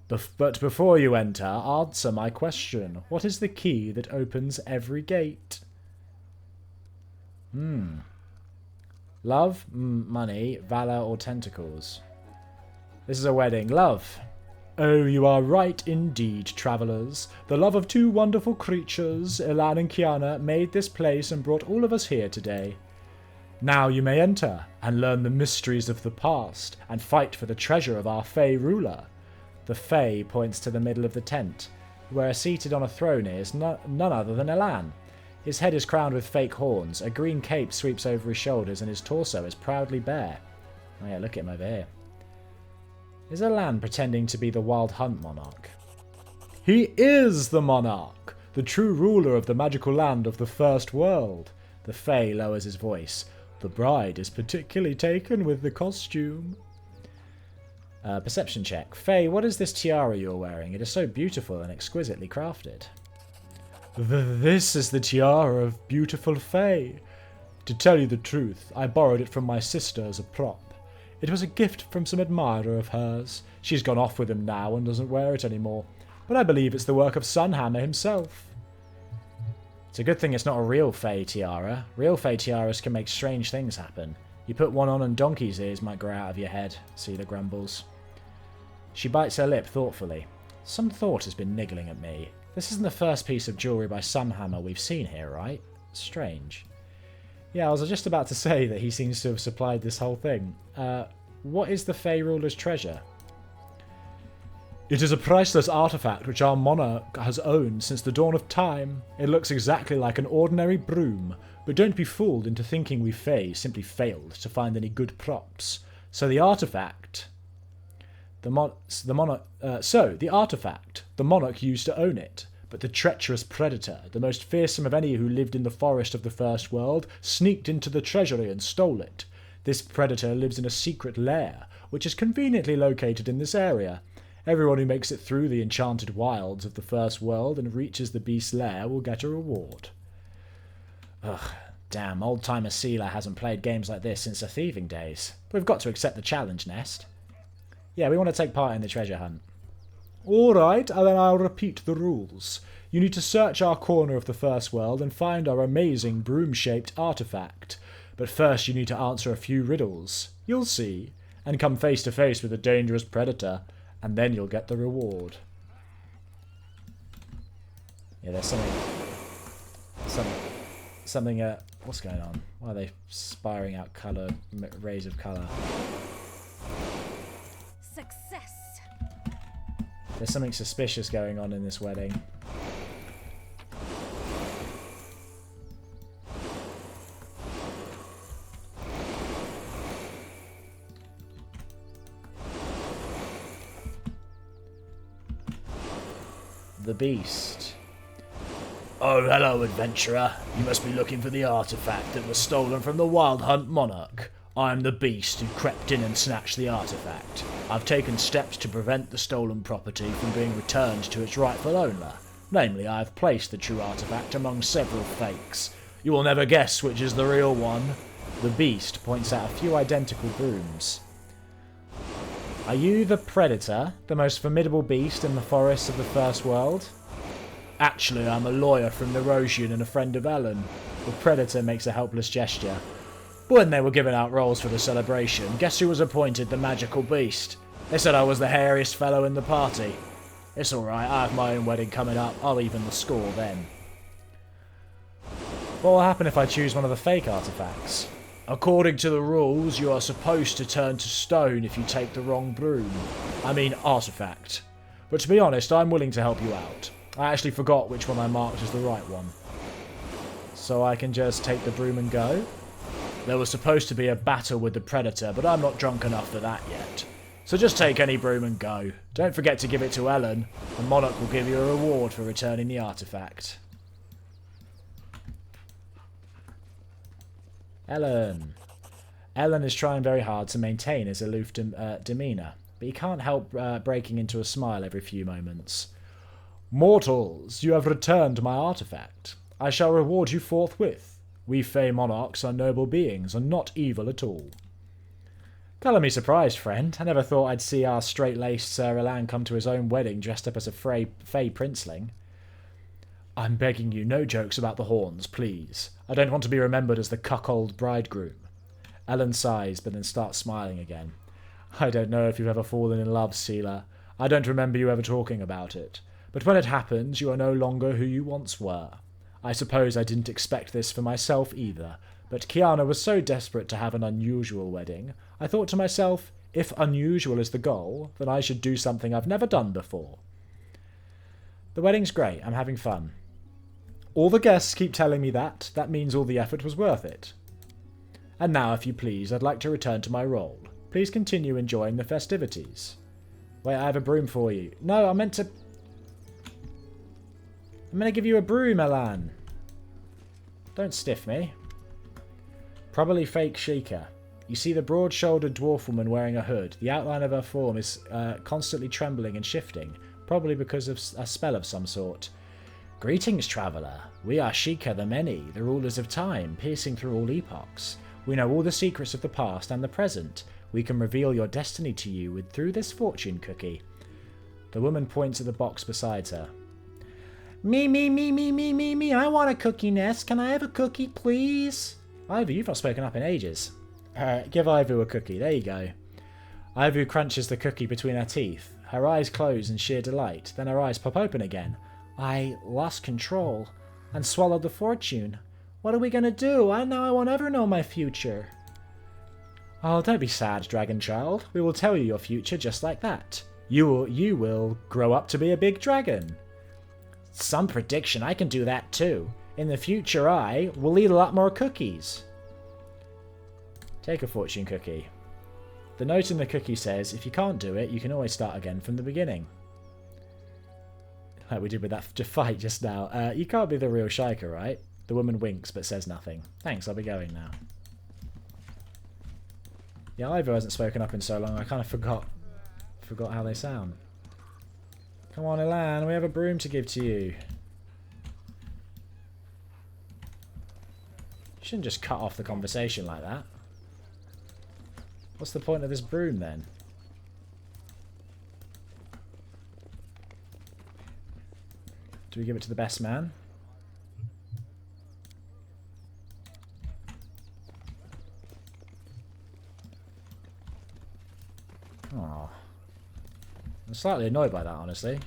But before you enter, answer my question. What is the key that opens every gate? Love, money, valour, or tentacles? This is a wedding. Love. Oh, you are right indeed, travellers. The love of two wonderful creatures, Elan and Kiana, made this place and brought all of us here today. Now you may enter and learn the mysteries of the past and fight for the treasure of our Fey ruler. The Fae points to the middle of the tent, where seated on a throne is none other than Elan. His head is crowned with fake horns, a green cape sweeps over his shoulders, and his torso is proudly bare. Oh yeah, look at him over here. Is Elan pretending to be the Wild Hunt monarch? He is the monarch, the true ruler of the magical land of the first world. The Fae lowers his voice. The bride is particularly taken with the costume. Perception check. Faye, what is this tiara you're wearing? It is so beautiful and exquisitely crafted. This is the tiara of beautiful Faye. To tell you the truth, I borrowed it from my sister as a prop. It was a gift from some admirer of hers. She's gone off with him now and doesn't wear it anymore, but I believe it's the work of Sunhammer himself. It's a good thing it's not a real Fae tiara. Real Fae tiaras can make strange things happen. You put one on and donkey's ears might grow out of your head, Seelah grumbles. She bites her lip thoughtfully. Some thought has been niggling at me. This isn't the first piece of jewellery by Sunhammer we've seen here, right? Strange. Yeah, I was just about to say that he seems to have supplied this whole thing. What is the Fey Ruler's treasure? It is a priceless artifact which our monarch has owned since the dawn of time. It looks exactly like an ordinary broom, but don't be fooled into thinking we Fey simply failed to find any good props. So the artifact, the monarch used to own it, but the treacherous predator, the most fearsome of any who lived in the forest of the First World, sneaked into the treasury and stole it. This predator lives in a secret lair, which is conveniently located in this area. Everyone who makes it through the enchanted wilds of the First World and reaches the beast's lair will get a reward. Ugh, damn, old-timer Seelah hasn't played games like this since the thieving days. We've got to accept the challenge, Nest. Yeah, we want to take part in the treasure hunt. Alright, and then I'll repeat the rules. You need to search our corner of the First World and find our amazing broom-shaped artifact. But first you need to answer a few riddles. You'll see. And come face to face with a dangerous predator. And then you'll get the reward. Yeah, there's something, what's going on? Why are they spiring out colour, rays of colour? Success. There's something suspicious going on in this wedding. The beast. Oh, hello, adventurer. You must be looking for the artifact that was stolen from the Wild Hunt monarch. I'm the beast who crept in and snatched the artifact. I've taken steps to prevent the stolen property from being returned to its rightful owner. Namely, I have placed the true artifact among several fakes. You will never guess which is the real one. The beast points out a few identical brooms. Are you the predator, the most formidable beast in the forests of the First World? Actually, I'm a lawyer from the Rosian and a friend of Elan. The predator makes a helpless gesture. When they were giving out roles for the celebration, guess who was appointed the magical beast? They said I was the hairiest fellow in the party. It's alright, I have my own wedding coming up. I'll even the score then. What will happen if I choose one of the fake artifacts? According to the rules, you are supposed to turn to stone if you take the wrong broom. I mean artifact. But to be honest, I'm willing to help you out. I actually forgot which one I marked as the right one. So I can just take the broom and go? There was supposed to be a battle with the predator, but I'm not drunk enough for that yet. So just take any broom and go. Don't forget to give it to Elan. The monarch will give you a reward for returning the artifact. Elan. Elan is trying very hard to maintain his aloof demeanour, but he can't help breaking into a smile every few moments. Mortals, you have returned my artifact. I shall reward you forthwith. We Fey monarchs are noble beings and not evil at all. Colour me surprised, friend. I never thought I'd see our straight-laced Sir Elan come to his own wedding dressed up as a Fey princeling. I'm begging you, no jokes about the horns, please. I don't want to be remembered as the cuckold bridegroom. Elan sighs, but then starts smiling again. I don't know if you've ever fallen in love, Seelah. I don't remember you ever talking about it. But when it happens, you are no longer who you once were. I suppose I didn't expect this for myself either, but Kiana was so desperate to have an unusual wedding, I thought to myself, if unusual is the goal, then I should do something I've never done before. The wedding's great. I'm having fun. All the guests keep telling me that. That means all the effort was worth it. And now, if you please, I'd like to return to my role. Please continue enjoying the festivities. Wait, I have a broom for you. No, I'm meant to give you a broom, Elan. Don't stiff me. Probably fake Sheikah. You see the broad-shouldered dwarf woman wearing a hood. The outline of her form is constantly trembling and shifting, probably because of a spell of some sort. Greetings, traveller. We are Sheikah the Many, the rulers of time, piercing through all epochs. We know all the secrets of the past and the present. We can reveal your destiny to you through this fortune cookie. The woman points at the box beside her. Me, I want a cookie, Nest. Can I have a cookie, please? Ivu, you've not spoken up in ages. Give Ivu a cookie. There you go. Ivu crunches the cookie between her teeth. Her eyes close in sheer delight, then her eyes pop open again. I lost control and swallowed the fortune. What are we going to do? Now I won't ever know my future. Oh, don't be sad, dragon child. We will tell you your future just like that. You will grow up to be a big dragon. Some prediction, I can do that too. In the future, I will eat a lot more cookies. Take a fortune cookie. The note in the cookie says, if you can't do it, you can always start again from the beginning. Like we did with that fight just now. You can't be the real Shaika, right? The woman winks but says nothing. Thanks, I'll be going now. Yeah, Ivo hasn't spoken up in so long, I kind of forgot how they sound. Come on, Elan, we have a broom to give to you. You shouldn't just cut off the conversation like that. What's the point of this broom then? Do we give it to the best man? Oh, I'm slightly annoyed by that, honestly.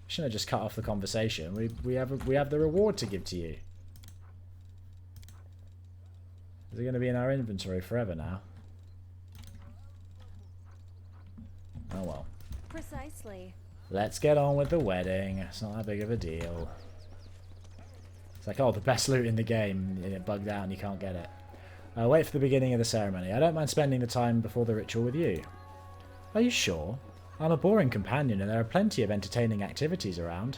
Shouldn't have just cut off the conversation. We have the reward to give to you. Is it going to be in our inventory forever now? Oh well. Precisely. Let's get on with the wedding. It's not that big of a deal. It's like, oh, the best loot in the game. And it bugged out and you can't get it. Wait for the beginning of the ceremony. I don't mind spending the time before the ritual with you. Are you sure? I'm a boring companion and there are plenty of entertaining activities around.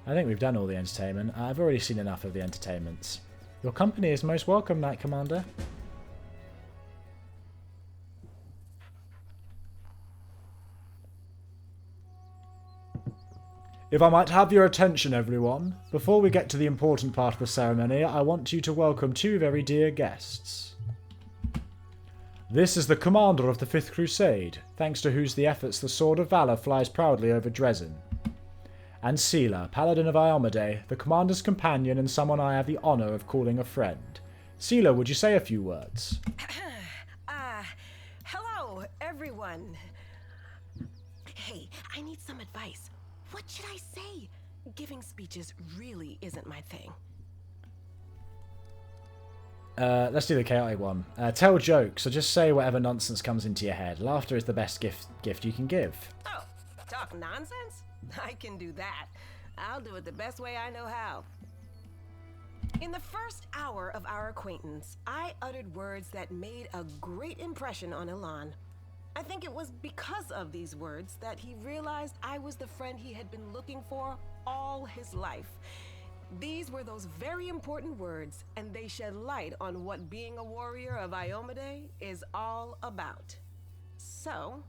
I think we've done all the entertainment. I've already seen enough of the entertainments. Your company is most welcome, Knight Commander. If I might have your attention, everyone. Before we get to the important part of the ceremony, I want you to welcome two very dear guests. This is the commander of the 5th Crusade, thanks to whose efforts the Sword of Valor flies proudly over Dresden. And Seelah, Paladin of Iomade, the commander's companion and someone I have the honour of calling a friend. Seelah, would you say a few words? Hello, everyone. Hey, I need some advice. What should I say? Giving speeches really isn't my thing. Let's do the chaotic one. Tell jokes, or just say whatever nonsense comes into your head. Laughter is the best gift you can give. Oh, talk nonsense? I can do that. I'll do it the best way I know how. In the first hour of our acquaintance, I uttered words that made a great impression on Elan. I think it was because of these words that he realized I was the friend he had been looking for all his life. These were those very important words, and they shed light on what being a warrior of Iomade is all about. So,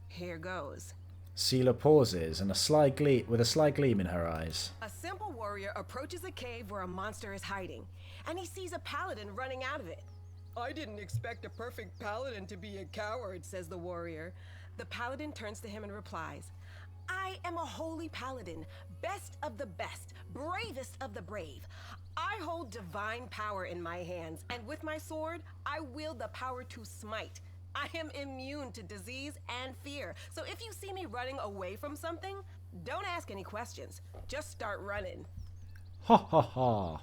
here goes. Seelah pauses, and with a sly gleam in her eyes. A simple warrior approaches a cave where a monster is hiding, and he sees a paladin running out of it. I didn't expect a perfect paladin to be a coward, says the warrior. The paladin turns to him and replies, I am a holy paladin, best of the best, bravest of the brave. I hold divine power in my hands, and with my sword, I wield the power to smite. I am immune to disease and fear, so if you see me running away from something, don't ask any questions. Just start running. Ha ha ha.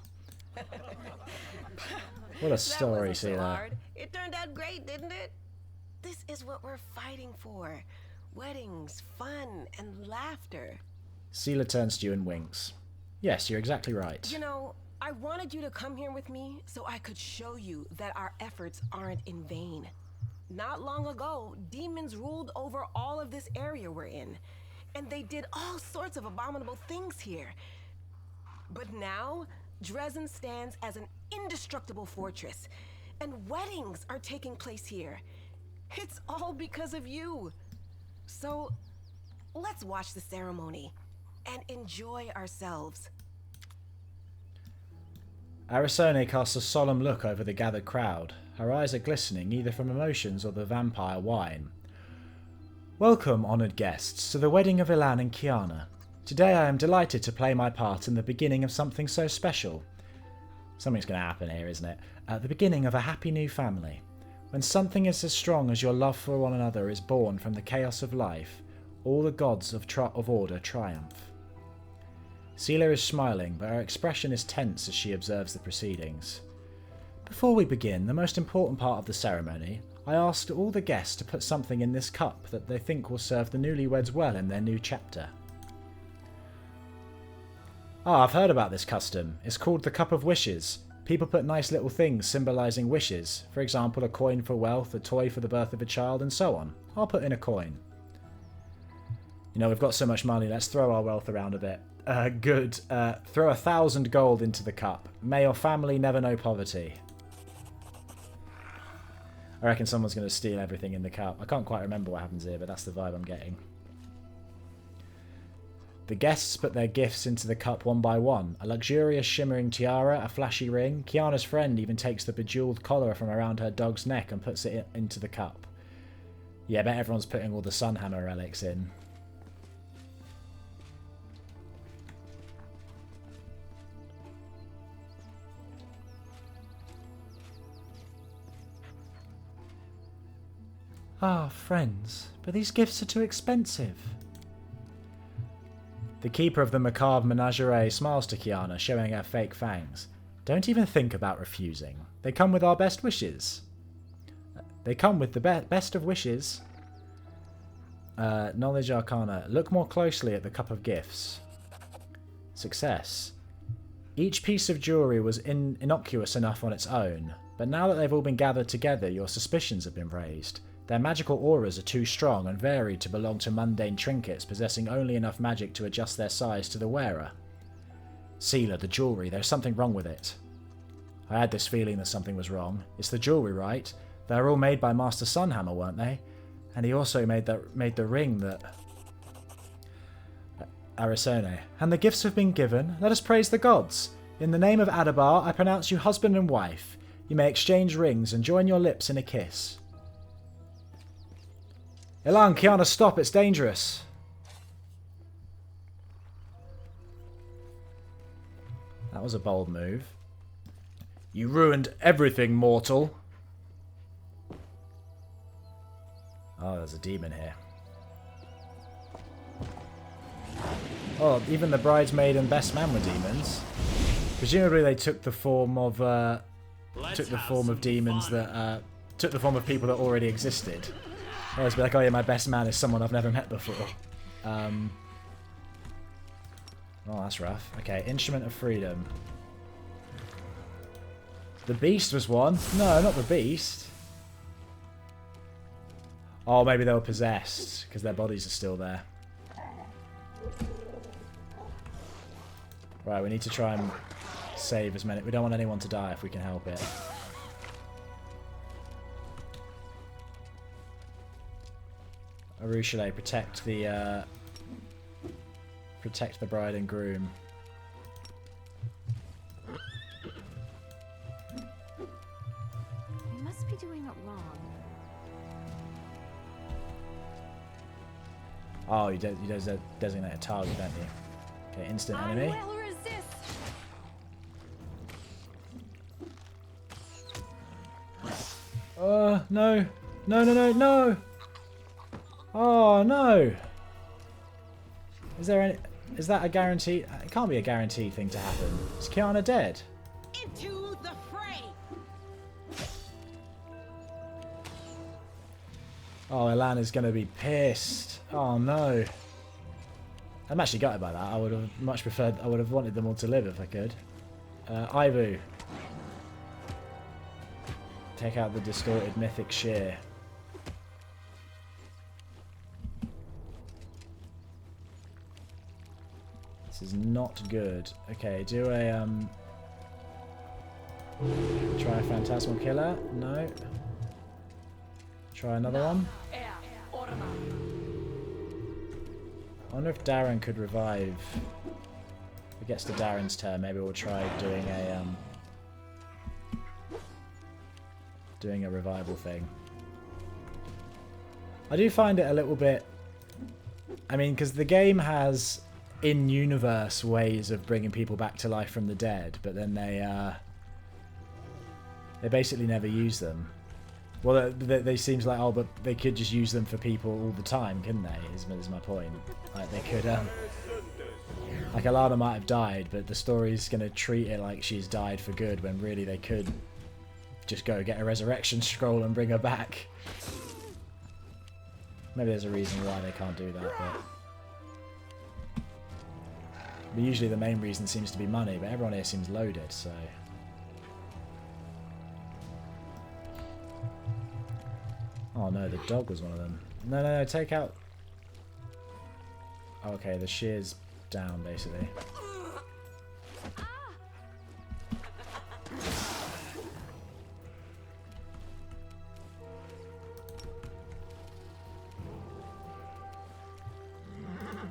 What a story, that wasn't so Seelah. hard. It turned out great, didn't it? This is what we're fighting for. Weddings, fun, and laughter. Seelah turns to you and winks. Yes, you're exactly right. You know, I wanted you to come here with me so I could show you that our efforts aren't in vain. Not long ago, demons ruled over all of this area we're in, and they did all sorts of abominable things here. But now, Dresden stands as an indestructible fortress, and weddings are taking place here. It's all because of you. So, let's watch the ceremony and enjoy ourselves. Arisone casts a solemn look over the gathered crowd. Her eyes are glistening either from emotions or the vampire wine. Welcome, honoured guests, to the wedding of Elan and Kiana. Today I am delighted to play my part in the beginning of something so special. Something's going to happen here, isn't it? At the beginning of a happy new family. When something is as strong as your love for one another is born from the chaos of life, all the gods of order triumph. Seelah is smiling, but her expression is tense as she observes the proceedings. Before we begin the most important part of the ceremony, I asked all the guests to put something in this cup that they think will serve the newlyweds well in their new chapter. Ah, I've heard about this custom. It's called the Cup of Wishes. People put nice little things symbolising wishes. For example, a coin for wealth, a toy for the birth of a child, and so on. I'll put in a coin. You know, we've got so much money, let's throw our wealth around a bit. Good. Throw 1,000 gold into the cup. May your family never know poverty. I reckon someone's going to steal everything in the cup. I can't quite remember what happens here, but that's the vibe I'm getting. The guests put their gifts into the cup one by one. A luxurious shimmering tiara, a flashy ring. Kiana's friend even takes the bejeweled collar from around her dog's neck and puts it into the cup. Yeah, I bet everyone's putting all the Sunhammer relics in. Ah, friends, but these gifts are too expensive. The keeper of the macabre menagerie smiles to Kiana, showing her fake fangs. Don't even think about refusing. They come with our best wishes. They come with the best of wishes. Knowledge Arcana. Look more closely at the cup of gifts. Success. Each piece of jewellery was innocuous enough on its own, but now that they've all been gathered together, your suspicions have been raised. Their magical auras are too strong and varied to belong to mundane trinkets possessing only enough magic to adjust their size to the wearer. Seelah, the jewellery, there's something wrong with it. I had this feeling that something was wrong. It's the jewellery, right? They were all made by Master Sunhammer, weren't they? And he also made the ring that... Arisone. And the gifts have been given. Let us praise the gods. In the name of Adabar, I pronounce you husband and wife. You may exchange rings and join your lips in a kiss. Elan, Kiana, stop, it's dangerous. That was a bold move. You ruined everything, mortal. Oh, there's a demon here. Oh, even the bridesmaid and best man were demons. Presumably they took the form of demons that took the form of people that already existed. I was like, oh yeah, my best man is someone I've never met before. Oh, that's rough. Okay, Instrument of Freedom. The Beast was one. No, not the Beast. Oh, maybe they were possessed, because their bodies are still there. Right, we need to try and save as many... We don't want anyone to die if we can help it. Arushale, protect the bride and groom. We must be doing it wrong. Oh, you designate a target, don't you? Okay, instant enemy. I will resist. No. No, no, no, no! Oh, no! Is that a guarantee? It can't be a guaranteed thing to happen. Is Kiana dead? Into the fray! Oh, Elan is going to be pissed. Oh, no. I'm actually gutted by that. I would have much preferred... I would have wanted them all to live if I could. Ivu. Take out the distorted mythic shear. This is not good. Okay, do a try a phantasmal killer. No. Try another one. I wonder if Darren could revive. If it gets to Darren's turn, maybe we'll try doing a revival thing. I do find it a little bit... I mean, because the game has in-universe ways of bringing people back to life from the dead, but then they basically never use them. Well, they seems like, oh, but they could just use them for people all the time, couldn't they? Is my point. Like, they could, like, Alana might have died, but the story's going to treat it like she's died for good, when really they could just go get a resurrection scroll and bring her back. Maybe there's a reason why they can't do that, but usually the main reason seems to be money, but everyone here seems loaded, so... Oh no, the dog was one of them. No, take out... Okay, the shear's down, basically.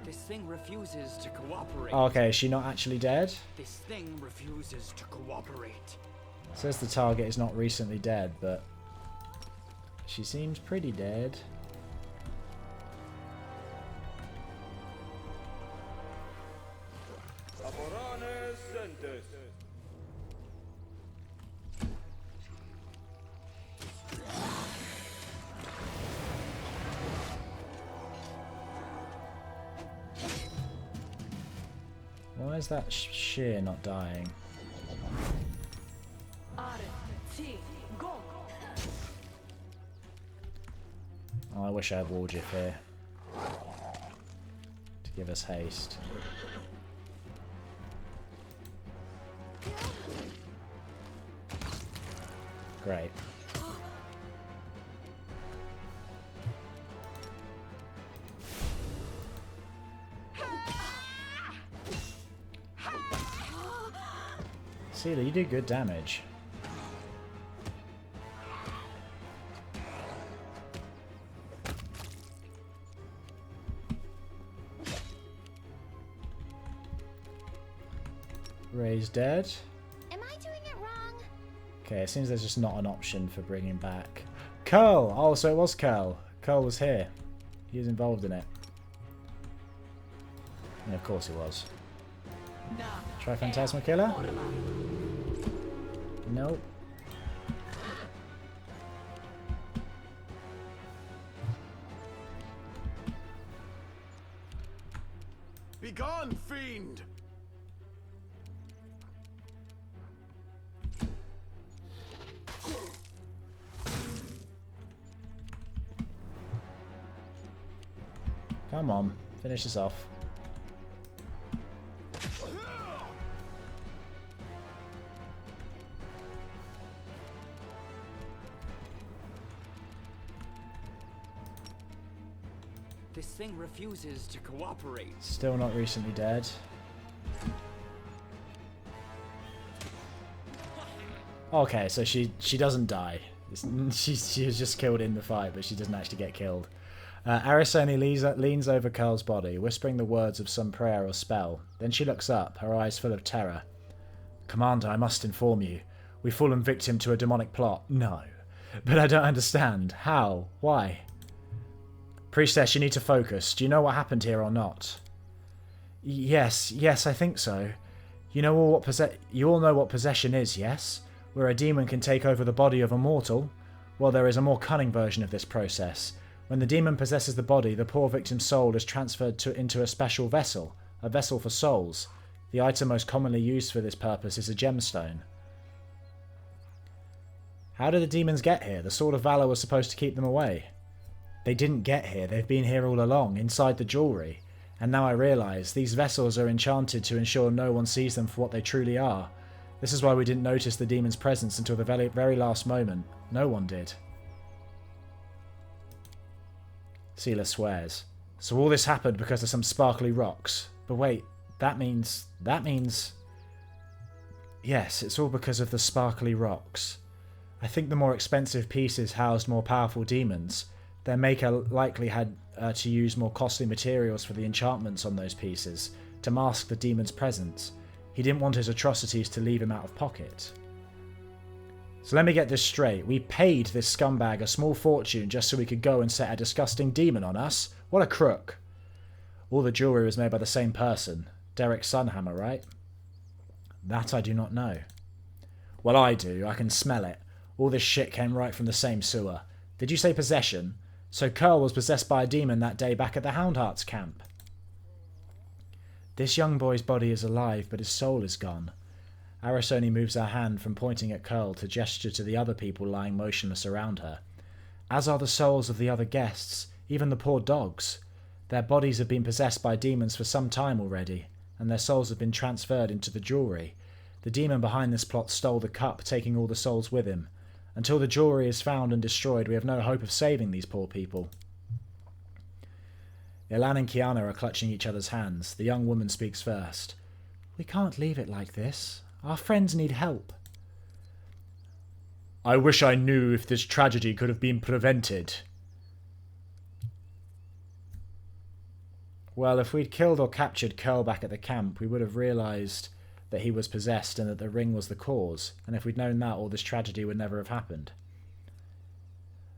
This thing refuses to cooperate. Okay, is she not actually dead? This thing refuses to cooperate. Says the target is not recently dead, but... She seems pretty dead. Why is that shear not dying? Oh, I wish I had Warjiff here to give us haste. Great. Seelah, you do good damage. Ray's dead. Am I doing it wrong? Okay, it seems there's just not an option for bringing back Curl. Oh, so it was Curl. Curl was here. He was involved in it. Yeah, of course he was. Try Phantasma Killer? Nope. Begone, fiend! Come on, finish this off. This thing refuses to cooperate. Still not recently dead. Okay, so she doesn't die. She was just killed in the fight, but she doesn't actually get killed. Arisone leans over Curl's body, whispering the words of some prayer or spell. Then she looks up, her eyes full of terror. Commander, I must inform you. We've fallen victim to a demonic plot. No. But I don't understand. How? Why? Priestess, you need to focus. Do you know what happened here or not? Yes, I think so. You all know what possession is, yes? Where a demon can take over the body of a mortal? Well, there is a more cunning version of this process. When the demon possesses the body, the poor victim's soul is transferred into a special vessel, a vessel for souls. The item most commonly used for this purpose is a gemstone. How did the demons get here? The Sword of Valor was supposed to keep them away. They didn't get here, they've been here all along, inside the jewellery. And now I realise, these vessels are enchanted to ensure no one sees them for what they truly are. This is why we didn't notice the demon's presence until the very last moment. No one did. Seelah swears. So all this happened because of some sparkly rocks. But wait, that means... Yes, it's all because of the sparkly rocks. I think the more expensive pieces housed more powerful demons. Their maker likely had to use more costly materials for the enchantments on those pieces, to mask the demon's presence. He didn't want his atrocities to leave him out of pocket. So let me get this straight. We paid this scumbag a small fortune just so we could go and set a disgusting demon on us? What a crook. All the jewellery was made by the same person. Derek Sunhammer, right? That I do not know. Well, I do. I can smell it. All this shit came right from the same sewer. Did you say possession? So Curl was possessed by a demon that day back at the Houndheart's camp. This young boy's body is alive, but his soul is gone. Arisoni moves her hand from pointing at Curl to gesture to the other people lying motionless around her. As are the souls of the other guests, even the poor dogs. Their bodies have been possessed by demons for some time already, and their souls have been transferred into the jewellery. The demon behind this plot stole the cup, taking all the souls with him. Until the jewellery is found and destroyed, we have no hope of saving these poor people. Elan and Kiana are clutching each other's hands. The young woman speaks first. We can't leave it like this. Our friends need help. I wish I knew if this tragedy could have been prevented. Well, if we'd killed or captured Curl back at the camp, we would have realised that he was possessed and that the ring was the cause. And if we'd known that, all this tragedy would never have happened.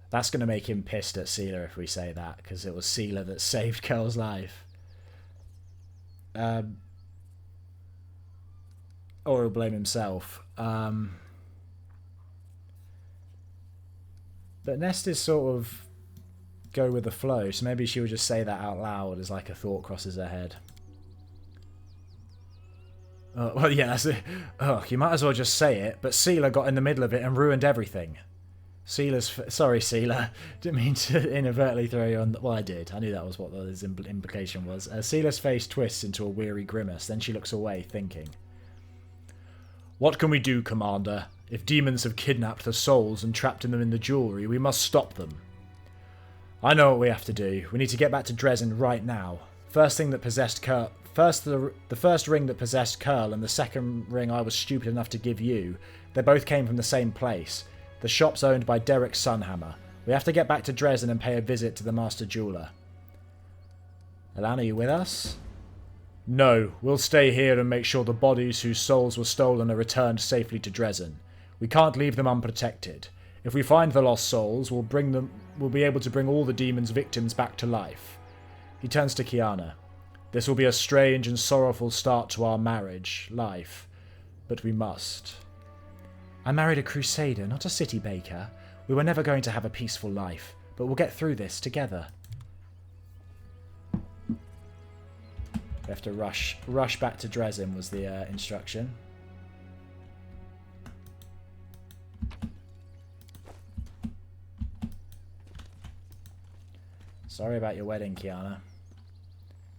That's going to make him pissed at Seelah if we say that, because it was Seelah that saved Curl's life. Or he'll blame himself. But Nest is sort of go with the flow, so maybe she would just say that out loud as like a thought crosses her head. Well, yeah, that's it. You might as well just say it, but Seelah got in the middle of it and ruined everything. Sorry, Seelah. Didn't mean to inadvertently throw you on... Well, I did. I knew that was what the implication was. Seelah's face twists into a weary grimace, then she looks away, thinking. What can we do, Commander? If demons have kidnapped the souls and trapped them in the jewellery, we must stop them. I know what we have to do. We need to get back to Dresden right now. First thing that possessed Curl... the first ring that possessed Curl and the second ring I was stupid enough to give you, they both came from the same place. The shop's owned by Derek Sunhammer. We have to get back to Dresden and pay a visit to the Master Jeweller. Elan, are you with us? No, we'll stay here and make sure the bodies whose souls were stolen are returned safely to Dresden. We can't leave them unprotected. If we find the lost souls, we'll be able to bring all the demon's victims back to life. He turns to Kiana. This will be a strange and sorrowful start to our life, but we must. I married a crusader, not a city baker. We were never going to have a peaceful life, but we'll get through this together. We have to rush back to Dresden was the instruction. Sorry about your wedding, Kiana.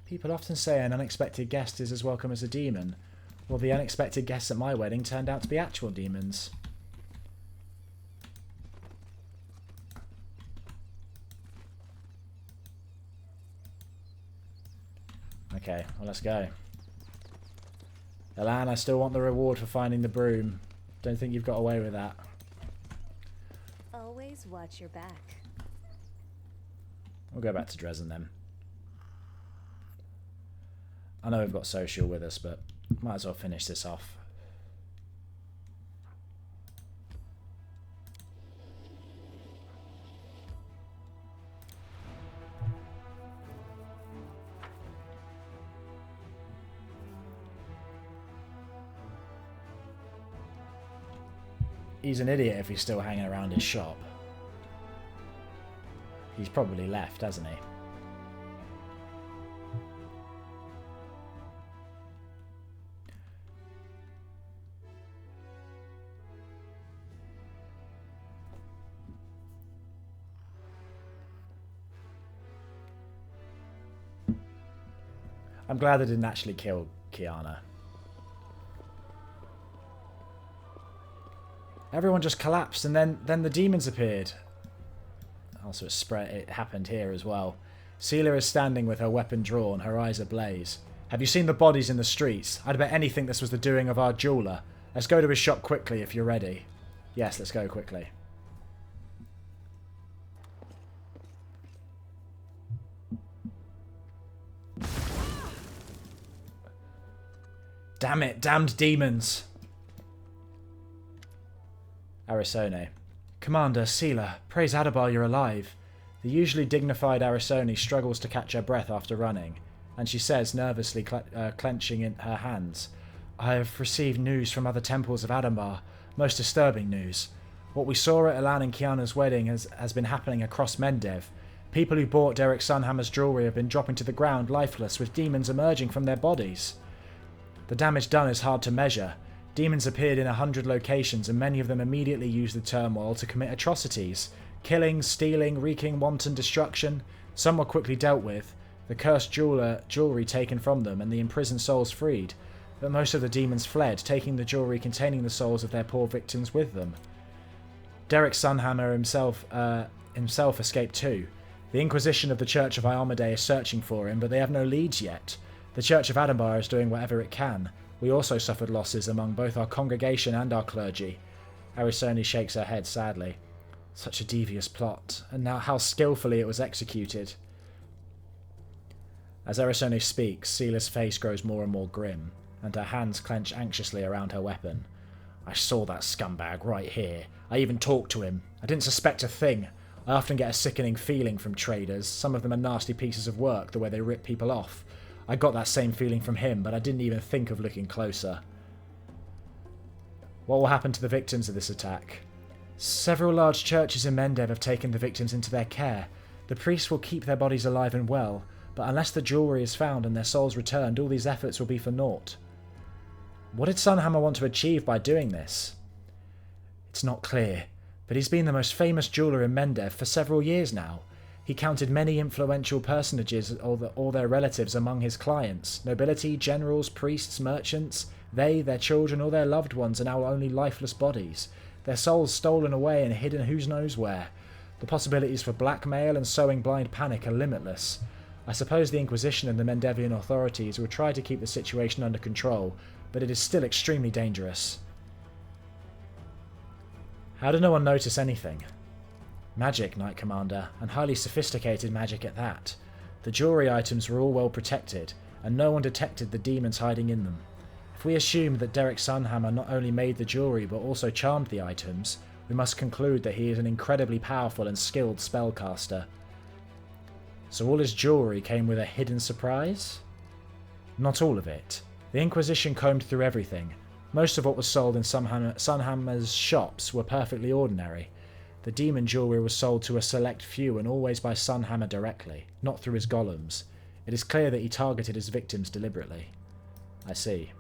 People often say an unexpected guest is as welcome as a demon. Well, the unexpected guests at my wedding turned out to be actual demons. Okay, well, let's go. Elan, I still want the reward for finding the broom. Don't think you've got away with that. Always watch your back. We'll go back to Dresden then. I know we've got Social with us, but might as well finish this off. He's an idiot if he's still hanging around his shop. He's probably left, hasn't he? I'm glad I didn't actually kill Kiana. Everyone just collapsed and then the demons appeared. Also, it happened here as well. Seelah is standing with her weapon drawn, her eyes ablaze. Have you seen the bodies in the streets? I'd bet anything this was the doing of our jeweller. Let's go to his shop quickly if you're ready. Yes, let's go quickly. Damn it, damned demons! Arisoni. Commander, Seelah, praise Adabar you're alive. The usually dignified Arisoni struggles to catch her breath after running, and she says, nervously clenching in her hands, I have received news from other temples of Adabar, most disturbing news. What we saw at Elan and Kiana's wedding has been happening across Mendev. People who bought Derek Sunhammer's jewellery have been dropping to the ground lifeless, with demons emerging from their bodies. The damage done is hard to measure. Demons appeared in 100 locations, and many of them immediately used the turmoil to commit atrocities. Killing, stealing, wreaking wanton destruction. Some were quickly dealt with, the cursed jewellery taken from them, and the imprisoned souls freed. But most of the demons fled, taking the jewellery containing the souls of their poor victims with them. Derek Sunhammer himself escaped too. The Inquisition of the Church of Iomedae is searching for him, but they have no leads yet. The Church of Adambar is doing whatever it can. We also suffered losses among both our congregation and our clergy. Arisone shakes her head sadly. Such a devious plot, and now how skillfully it was executed. As Arisone speaks, Seelah's face grows more and more grim, and her hands clench anxiously around her weapon. I saw that scumbag right here. I even talked to him. I didn't suspect a thing. I often get a sickening feeling from traders. Some of them are nasty pieces of work, the way they rip people off. I got that same feeling from him, but I didn't even think of looking closer. What will happen to the victims of this attack? Several large churches in Mendev have taken the victims into their care. The priests will keep their bodies alive and well, but unless the jewellery is found and their souls returned, all these efforts will be for naught. What did Sunhammer want to achieve by doing this? It's not clear, but he's been the most famous jeweller in Mendev for several years now. He counted many influential personages or their relatives among his clients. Nobility, generals, priests, merchants. They, their children, or their loved ones are now only lifeless bodies. Their souls stolen away and hidden who knows where. The possibilities for blackmail and sowing blind panic are limitless. I suppose the Inquisition and the Mendevian authorities will try to keep the situation under control, but it is still extremely dangerous. How did no one notice anything? Magic, Knight Commander, and highly sophisticated magic at that. The jewellery items were all well protected, and no one detected the demons hiding in them. If we assume that Derek Sunhammer not only made the jewellery but also charmed the items, we must conclude that he is an incredibly powerful and skilled spellcaster. So all his jewellery came with a hidden surprise? Not all of it. The Inquisition combed through everything. Most of what was sold in Sunhammer's shops were perfectly ordinary. The demon jewellery was sold to a select few and always by Sunhammer directly, not through his golems. It is clear that he targeted his victims deliberately. I see.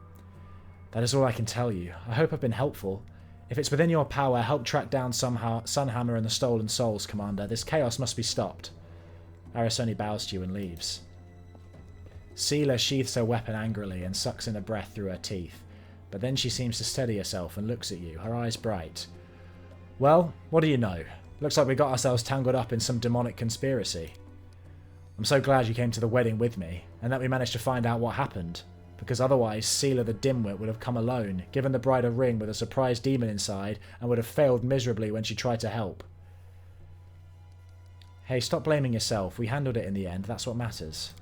That is all I can tell you. I hope I've been helpful. If it's within your power, help track down Sunhammer and the stolen souls, Commander. This chaos must be stopped. Arisone bows to you and leaves. Seelah sheaths her weapon angrily and sucks in a breath through her teeth, but then she seems to steady herself and looks at you, her eyes bright. Well, what do you know? Looks like we got ourselves tangled up in some demonic conspiracy. I'm so glad you came to the wedding with me, and that we managed to find out what happened, because otherwise Seelah the dimwit would have come alone, given the bride a ring with a surprise demon inside, and would have failed miserably when she tried to help. Hey, stop blaming yourself. We handled it in the end, that's what matters.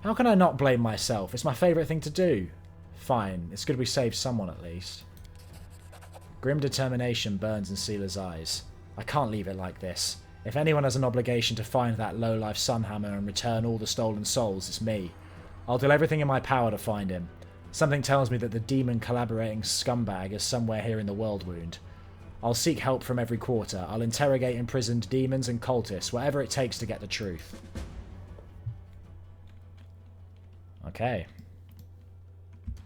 How can I not blame myself? It's my favourite thing to do. Fine, it's good we saved someone at least. Grim determination burns in Seelah's eyes. I can't leave it like this. If anyone has an obligation to find that lowlife Sunhammer and return all the stolen souls, it's me. I'll do everything in my power to find him. Something tells me that the demon collaborating scumbag is somewhere here in the Worldwound. I'll seek help from every quarter. I'll interrogate imprisoned demons and cultists, whatever it takes to get the truth. Okay.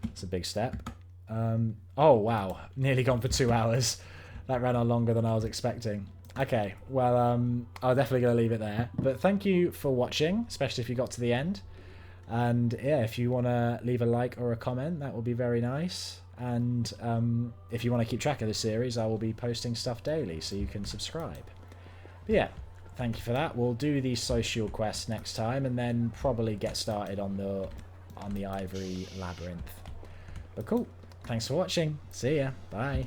It's a big step. Oh, wow. Nearly gone for 2 hours. That ran on longer than I was expecting. Okay, well, I'm definitely going to leave it there. But thank you for watching, especially if you got to the end. And yeah, if you want to leave a like or a comment, that would be very nice. And if you want to keep track of the series, I will be posting stuff daily, so you can subscribe. But yeah, thank you for that. We'll do the social quests next time, and then probably get started on the Ivory Labyrinth. But cool. Thanks for watching. See ya. Bye.